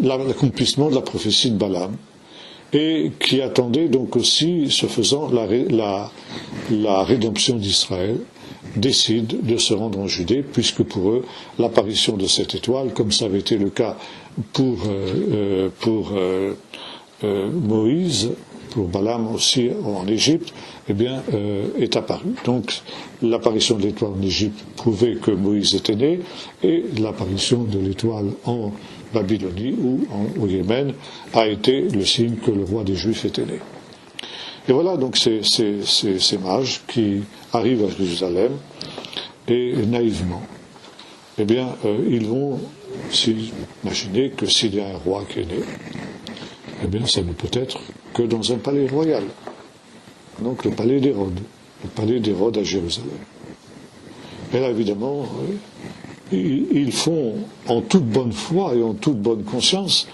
l'accomplissement de la prophétie de Balaam, et qui attendaient donc aussi, ce faisant, la rédemption d'Israël, décident de se rendre en Judée, puisque pour eux, l'apparition de cette étoile, comme ça avait été le cas pour Moïse, pour Balaam aussi en Égypte, eh bien, est apparue. Donc, l'apparition de l'étoile en Égypte prouvait que Moïse était né, et l'apparition de l'étoile en Babylonie ou au Yémen a été le signe que le roi des Juifs était né. Et voilà donc ces mages qui arrivent à Jérusalem, et naïvement, eh bien, ils vont s'imaginer que s'il y a un roi qui est né, eh bien, ça ne peut être que dans un palais royal. Donc le palais d'Hérode à Jérusalem. Et là, évidemment, ils font en toute bonne foi et en toute bonne conscience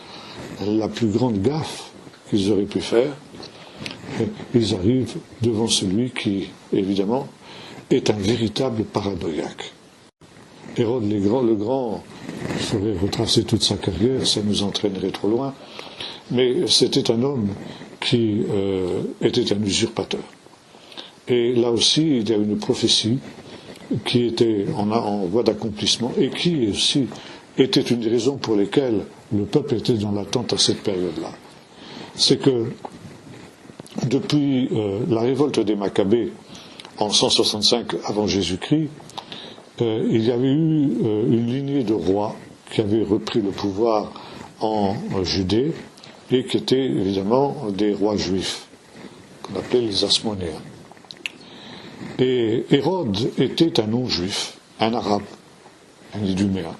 la plus grande gaffe qu'ils auraient pu faire. Ils arrivent devant celui qui, évidemment, est un véritable paranoïaque. Hérode le Grand, il faudrait retracer toute sa carrière, ça nous entraînerait trop loin, mais c'était un homme qui était un usurpateur. Et là aussi, il y a une prophétie qui était en voie d'accomplissement, et qui aussi était une des raisons pour lesquelles le peuple était dans l'attente à cette période-là. C'est que depuis la révolte des Maccabées en 165 avant Jésus-Christ, il y avait eu une lignée de rois qui avaient repris le pouvoir en Judée, et qui étaient évidemment des rois juifs, qu'on appelait les Asmonéens. Et Hérode était un non-juif, un arabe, un iduméen.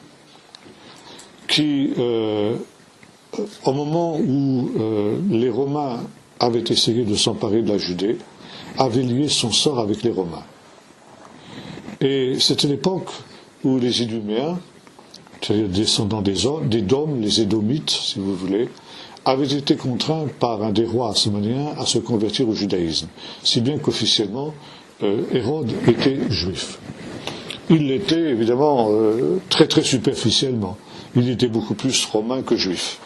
qui, au moment où les Romains avaient essayé de s'emparer de la Judée, avait lié son sort avec les Romains. Et c'était l'époque où les Iduméens, c'est-à-dire descendants des Dômes, les Édomites, si vous voulez, avaient été contraints par un des rois hasmonéens à se convertir au judaïsme, si bien qu'officiellement, Hérode était juif. Il l'était évidemment très très superficiellement. Il était beaucoup plus romain que juif.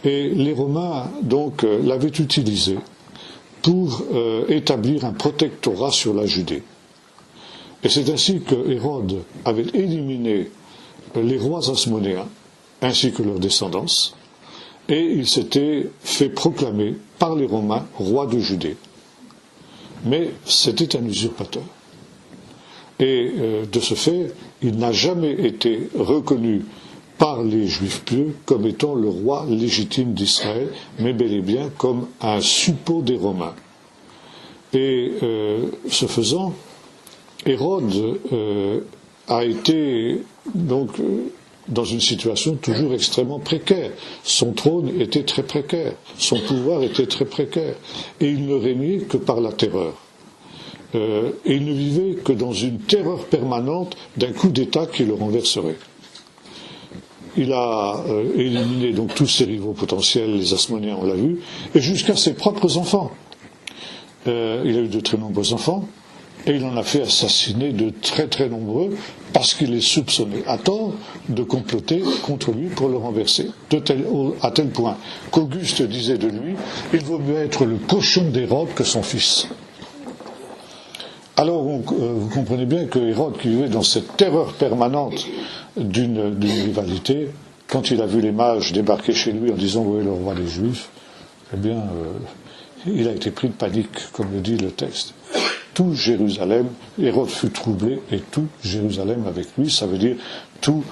Et les Romains, donc, l'avaient utilisé pour établir un protectorat sur la Judée. Et c'est ainsi que Hérode avait éliminé les rois hasmonéens, ainsi que leurs descendants, et il s'était fait proclamer par les Romains roi de Judée. Mais c'était un usurpateur. Et de ce fait, il n'a jamais été reconnu par les Juifs pieux comme étant le roi légitime d'Israël, mais bel et bien comme un suppôt des Romains. Et ce faisant, Hérode a été donc dans une situation toujours extrêmement précaire. Son trône était très précaire, son pouvoir était très précaire, et il ne régnait que par la terreur. Et il ne vivait que dans une terreur permanente d'un coup d'État qui le renverserait. Il a éliminé donc tous ses rivaux potentiels, les Hasmonéens, on l'a vu, et jusqu'à ses propres enfants. Il a eu de très nombreux enfants, et il en a fait assassiner de très très nombreux, parce qu'il les soupçonnait à tort de comploter contre lui pour le renverser. À tel point qu'Auguste disait de lui, il vaut mieux être le cochon d'Hérode que son fils. Alors vous comprenez bien que Hérode, qui vivait dans cette terreur permanente d'une rivalité, quand il a vu les mages débarquer chez lui en disant « Où est le roi des Juifs ?», eh bien, il a été pris de panique, comme le dit le texte. Tout Jérusalem, Hérode fut troublé, et tout Jérusalem avec lui, ça veut dire tout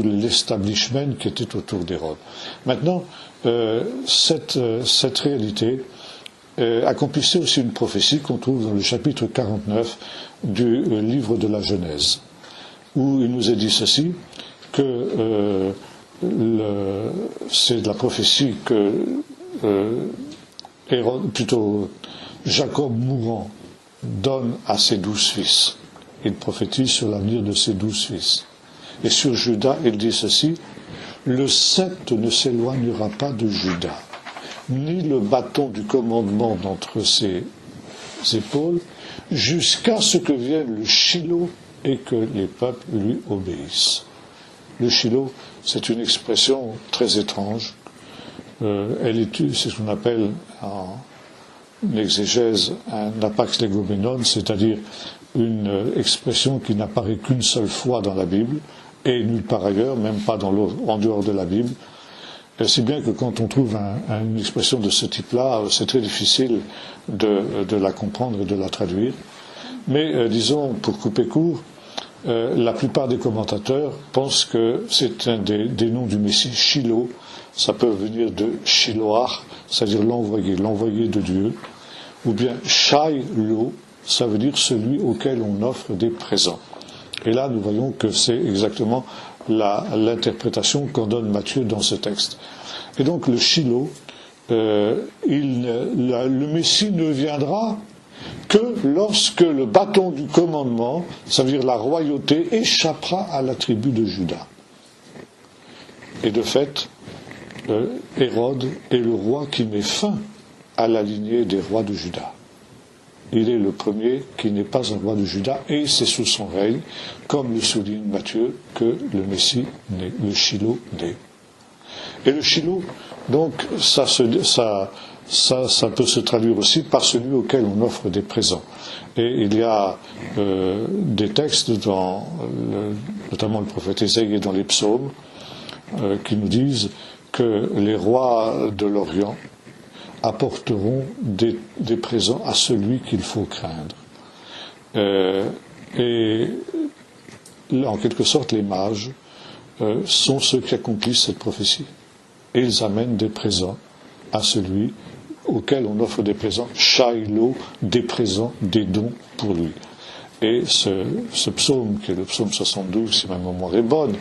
l'establishment qui était autour d'Hérode. Maintenant, cette réalité accomplissait aussi une prophétie qu'on trouve dans le chapitre 49 du livre de la Genèse, où il nous est dit ceci, que c'est la prophétie que Jacob mourant donne à ses 12 fils. Il prophétise sur l'avenir de ses 12 fils. Et sur Juda, il dit ceci, le sceptre ne s'éloignera pas de Juda, ni le bâton du commandement d'entre ses épaules, jusqu'à ce que vienne le Shiloh et que les peuples lui obéissent. Le Shiloh, c'est une expression très étrange. C'est ce qu'on appelle en exégèse un apax legomenon, c'est-à-dire une expression qui n'apparaît qu'une seule fois dans la Bible, et nulle part ailleurs, même pas en dehors de la Bible. Si bien que quand on trouve une expression de ce type-là, c'est très difficile de la comprendre et de la traduire. Mais disons, pour couper court, la plupart des commentateurs pensent que c'est un des noms du Messie, Shiloh. Ça peut venir de Shiloach, c'est-à-dire l'envoyé de Dieu, ou bien Shiloh, ça veut dire celui auquel on offre des présents. Et là, nous voyons que c'est exactement l'interprétation qu'en donne Matthieu dans ce texte. Et donc le Shiloh, le Messie ne viendra que lorsque le bâton du commandement, ça veut dire la royauté, échappera à la tribu de Juda. Et de fait, Hérode est le roi qui met fin à la lignée des rois de Juda. Il est le premier qui n'est pas un roi de Juda, et c'est sous son règne, comme le souligne Matthieu, que le Messie naît, le Shiloh naît. Et le Shiloh, donc, ça peut se traduire aussi par celui auquel on offre des présents. Et il y a des textes, notamment le prophète Ésaïe et dans les psaumes, qui nous disent que les rois de l'Orient apporteront des présents à celui qu'il faut craindre. Et en quelque sorte, les mages sont ceux qui accomplissent cette prophétie. Et ils amènent des présents à celui auquel on offre des présents, Shiloh, des présents, des dons pour lui. Et ce psaume, qui est le psaume 72, si ma mémoire est bonne,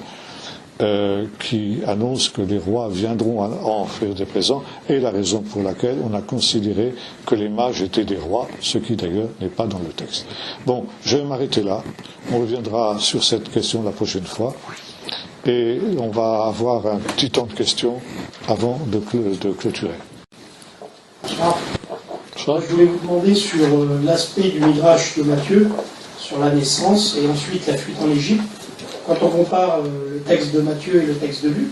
qui annonce que les rois viendront en offrir des présents, et la raison pour laquelle on a considéré que les mages étaient des rois, ce qui d'ailleurs n'est pas dans le texte. Bon, je vais m'arrêter là. On reviendra sur cette question la prochaine fois. Et on va avoir un petit temps de questions avant de clôturer. Je voulais vous demander sur l'aspect du Midrash de Matthieu, sur la naissance et ensuite la fuite en Égypte. Quand on compare le texte de Matthieu et le texte de Luc,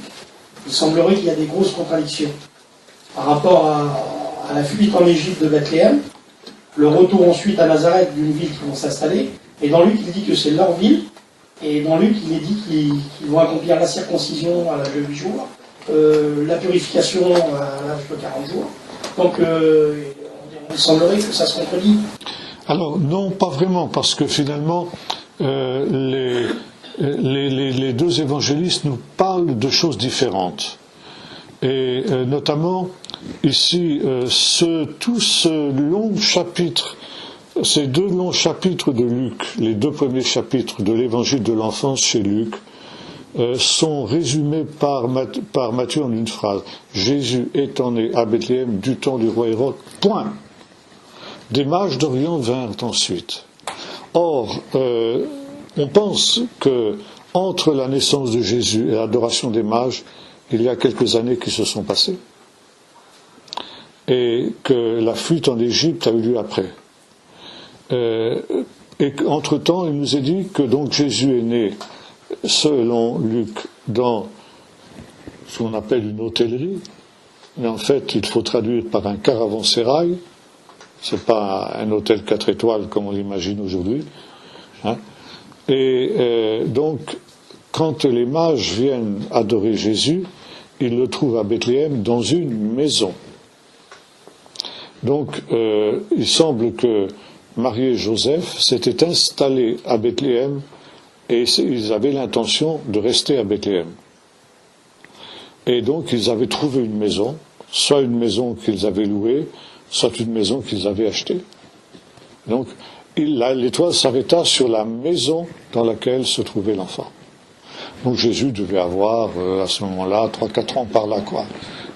il semblerait qu'il y a des grosses contradictions. Par rapport à la fuite en Égypte de Bethléem, le retour ensuite à Nazareth d'une ville qui vont s'installer, et dans Luc il dit que c'est leur ville, et dans Luc il est dit qu'ils vont accomplir la circoncision à l'âge de 8 jours, la purification à l'âge de 40 jours. Donc il semblerait que ça se contredit. Alors non, pas vraiment, parce que finalement les deux évangélistes nous parlent de choses différentes. Et notamment, ici, tout ce long chapitre, ces deux longs chapitres de Luc, les deux premiers chapitres de l'évangile de l'enfance chez Luc, sont résumés par Matthieu en une phrase. Jésus étant né à Bethléem du temps du roi Hérode, point. Des mages d'Orient vinrent ensuite. Or, on pense que entre la naissance de Jésus et l'adoration des mages, il y a quelques années qui se sont passées, et que la fuite en Égypte a eu lieu après. Et qu'entre-temps, il nous est dit que donc Jésus est né, selon Luc, dans ce qu'on appelle une hôtellerie, mais en fait, il faut traduire par un caravansérail. C'est pas un hôtel 4 étoiles comme on l'imagine aujourd'hui. Hein. Et donc, quand les mages viennent adorer Jésus, ils le trouvent à Bethléem dans une maison. Donc, il semble que Marie et Joseph s'étaient installés à Bethléem et ils avaient l'intention de rester à Bethléem. Et donc, ils avaient trouvé une maison, soit une maison qu'ils avaient louée, soit une maison qu'ils avaient achetée. Donc, l'étoile s'arrêta sur la maison dans laquelle se trouvait l'enfant. Donc Jésus devait avoir, à ce moment-là, 3-4 ans par là, quoi.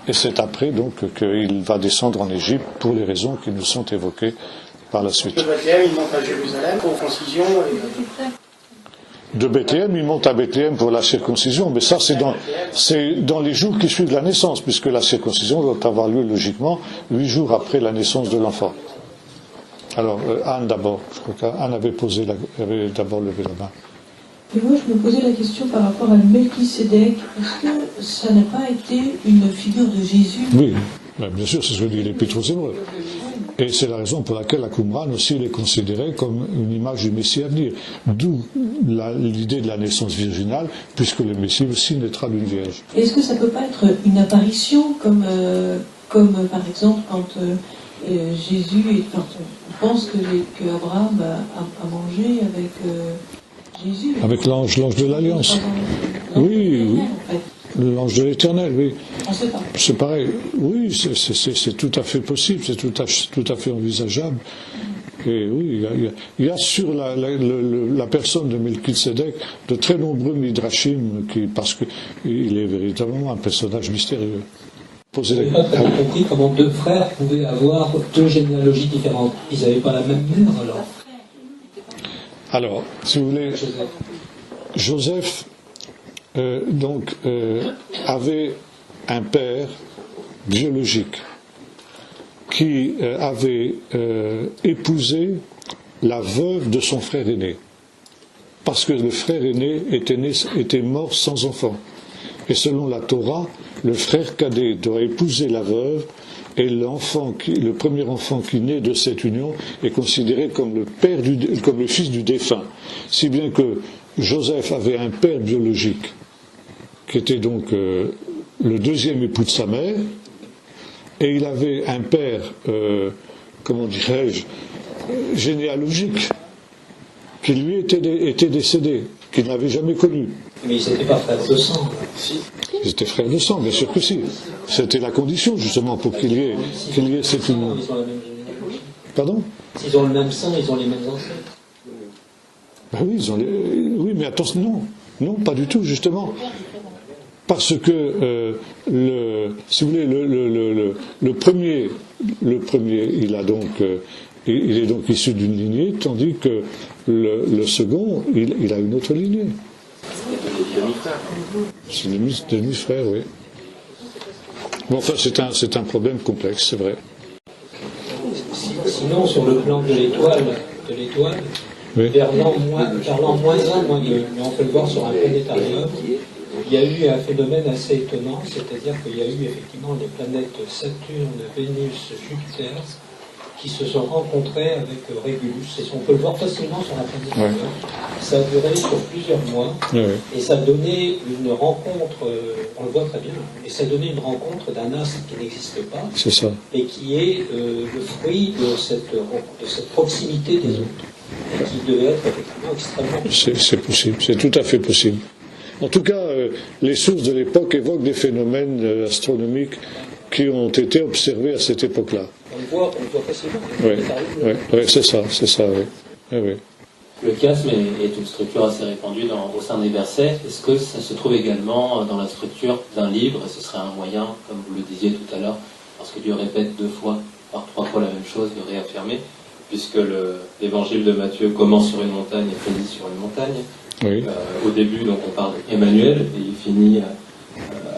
Et c'est après, donc, qu'il va descendre en Égypte pour les raisons qui nous sont évoquées par la suite. De Bethléem, il monte à Jérusalem pour concision et... De Bethléem, il monte à Bethléem pour la circoncision, mais ça, c'est dans les jours qui suivent la naissance, puisque la circoncision doit avoir lieu, logiquement, 8 jours après la naissance de l'enfant. Alors, Anne d'abord, je crois qu'Anne avait d'abord levé la main. Et moi, je me posais la question par rapport à Melchisédek. Est-ce que ça n'a pas été une figure de Jésus? Oui, bien sûr, c'est ce que dit l'Épître aux Hébreux. Et c'est la raison pour laquelle la Qumran aussi est considérée comme une image du Messie à venir. D'où l'idée de la naissance virginale, puisque le Messie aussi naîtra d'une vierge. Est-ce que ça ne peut pas être une apparition, comme par exemple quand Jésus, quand on pense que Abraham a mangé avec Jésus. Avec l'ange de l'Alliance. Oui. En fait. L'ange de l'Éternel, oui. On ne sait pas. C'est pareil. Oui, c'est tout à fait possible, c'est tout à fait envisageable. Et oui, il y a sur la personne de Melchisédek de très nombreux midrashim, parce qu'il est véritablement un personnage mystérieux. Je n'ai pas très bien compris comment deux frères pouvaient avoir deux généalogies différentes. Ils n'avaient pas la même mère, alors. Alors, si vous voulez, Joseph avait un père biologique qui avait épousé la veuve de son frère aîné, parce que le frère aîné était mort sans enfant. Et selon la Torah, le frère cadet doit épouser la veuve, et le premier enfant qui naît de cette union est considéré comme le fils du défunt. Si bien que Joseph avait un père biologique, qui était donc le deuxième époux de sa mère, et il avait un père, généalogique, qui lui était décédé, qu'il n'avait jamais connu. Mais ils n'étaient pas frères de sang. Ils étaient frères de sang, bien sûr que si. C'était la condition, justement, pour qu'il y ait cette union. Ils ont la même généalogie. Pardon ? S'ils ont le même sang, ils ont les mêmes ancêtres. Ben oui, oui, mais attention, non, pas du tout, justement. parce que si vous voulez, le premier, il est donc issu d'une lignée, tandis que le second, il a une autre lignée. C'est le demi-frère, oui. Bon, enfin, c'est un problème complexe, c'est vrai. Sinon, sur le plan de l'étoile, Oui. Verlan moins 1, moins 2, mais on peut le voir sur un planétarium. Il y a eu un phénomène assez étonnant, c'est-à-dire qu'il y a eu effectivement les planètes Saturne, Vénus, Jupiter qui se sont rencontrées avec Régulus. Et on peut le voir facilement sur un planétarium. Ouais. Ça a duré sur plusieurs mois, ouais. Et ça donnait une rencontre, on le voit très bien, et ça donnait une rencontre d'un astre qui n'existe pas, c'est ça. Et qui est le fruit de cette proximité des autres, qui devait être effectivement extrêmement... C'est possible, c'est tout à fait possible. En tout cas, les sources de l'époque évoquent des phénomènes astronomiques qui ont été observés à cette époque-là. On le voit facilement. Oui, c'est ça, oui. Oui. Le chiasme est une structure assez répandue au sein des versets. Est-ce que ça se trouve également dans la structure d'un livre? Et ce serait un moyen, comme vous le disiez tout à l'heure, parce que Dieu répète 2 fois, par 3 fois la même chose, de réaffirmer, puisque l'évangile de Matthieu commence sur une montagne et finit sur une montagne. Oui. Au début, donc, on parle d'Emmanuel, et il finit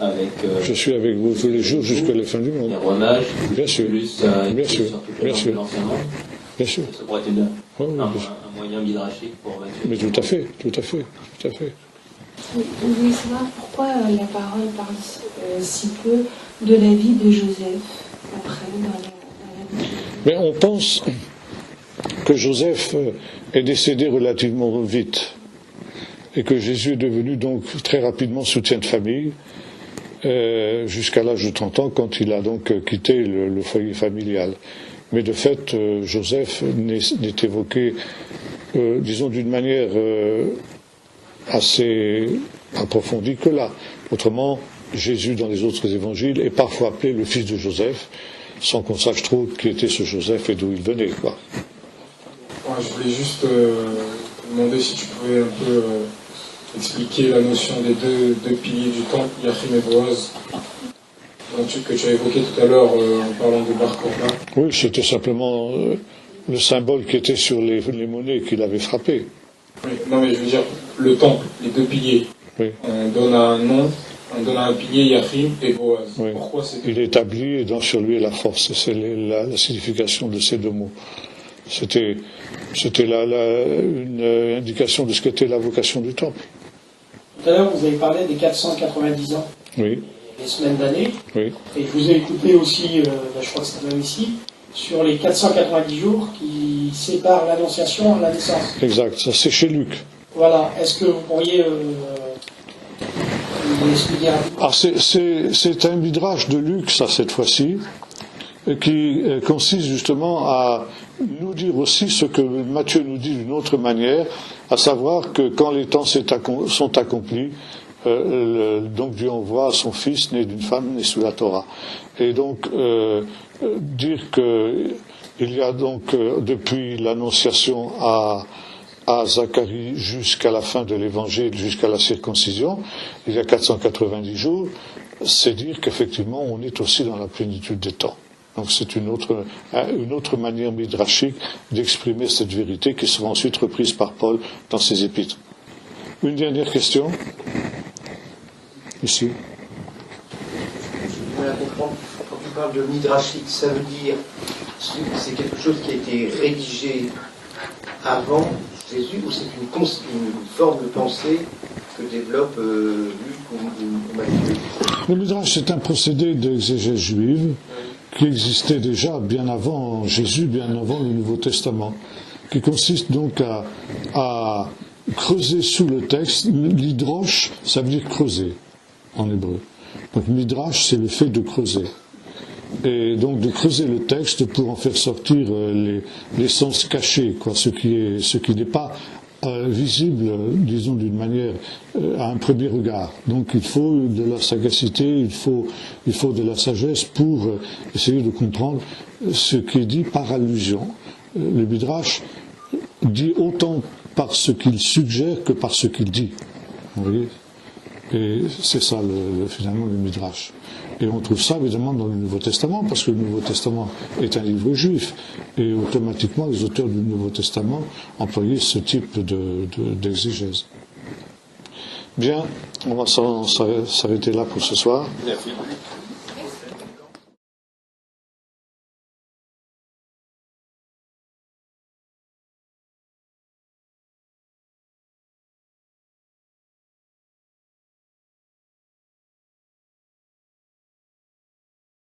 avec... je suis avec vous tous les jours jusqu'à la fin du monde. Les romages, bien sûr. Plus bien sûr. Bien sûr. Bien sûr. Ça pourrait être un moyen midrashique pour Matthieu. Mais tout à fait. Vous voulez savoir pourquoi la parole parle si peu de la vie de Joseph après dans la vie. Mais on pense que Joseph est décédé relativement vite et que Jésus est devenu donc très rapidement soutien de famille jusqu'à l'âge de 30 ans quand il a donc quitté le foyer familial. Mais de fait, Joseph n'est évoqué, disons, d'une manière assez approfondie que là. Autrement, Jésus, dans les autres évangiles, est parfois appelé le fils de Joseph, sans qu'on sache trop qui était ce Joseph et d'où il venait, quoi. Ouais, je voulais juste te demander si tu pouvais un peu expliquer la notion des deux piliers du temple, Yachim et Boaz, que tu as évoqué tout à l'heure en parlant de Bar Korba. Oui, c'était simplement le symbole qui était sur les monnaies qu'il avait frappées. Oui, non mais je veux dire, le temple, les 2 piliers. Oui. On donne un nom, on donne un pilier Yachim et Boaz. Oui. Pourquoi c'est... Il est établi et sur lui est la force. C'est la signification de ces 2 mots. C'était une indication de ce qu'était la vocation du temple. Tout à l'heure, vous avez parlé des 490 ans. Oui. Les semaines d'année. Oui. Et je vous ai écouté aussi, je crois que c'est même ici, sur les 490 jours qui séparent l'Annonciation et la naissance. Exact, ça c'est chez Luc. Voilà, est-ce que vous pourriez expliquer rapidement? C'est un midrash de Luc, ça, cette fois-ci, qui consiste justement à nous dire aussi ce que Matthieu nous dit d'une autre manière, à savoir que quand les temps sont accomplis, donc Dieu envoie son fils né d'une femme née sous la Torah. Et donc dire que il y a donc depuis l'annonciation à Zacharie jusqu'à la fin de l'évangile, jusqu'à la circoncision, il y a 490 jours, c'est dire qu'effectivement on est aussi dans la plénitude des temps. Donc c'est une autre manière midrashique d'exprimer cette vérité qui sera ensuite reprise par Paul dans ses épîtres. Une dernière question. Ici. Je comprends. Quand tu parles de midrashique, ça veut dire c'est quelque chose qui a été rédigé avant Jésus ou c'est une forme de pensée que développe Luc ou Matthieu? Le midrash, c'est un procédé d'exégèse juive qui existait déjà bien avant Jésus, bien avant le Nouveau Testament, qui consiste donc à creuser sous le texte. L'hydroche, ça veut dire creuser en hébreu. Donc midrash, c'est le fait de creuser. Et donc de creuser le texte pour en faire sortir les sens cachés, quoi, ce qui n'est pas visible, disons d'une manière, à un premier regard. Donc il faut de la sagacité, il faut de la sagesse pour essayer de comprendre ce qui est dit par allusion. Le midrash dit autant par ce qu'il suggère que par ce qu'il dit. Vous voyez ? Et c'est ça, finalement, le Midrash. Et on trouve ça, évidemment, dans le Nouveau Testament, parce que le Nouveau Testament est un livre juif. Et automatiquement, les auteurs du Nouveau Testament employaient ce type d'exégèse. Bien, on va s'arrêter là pour ce soir. Merci.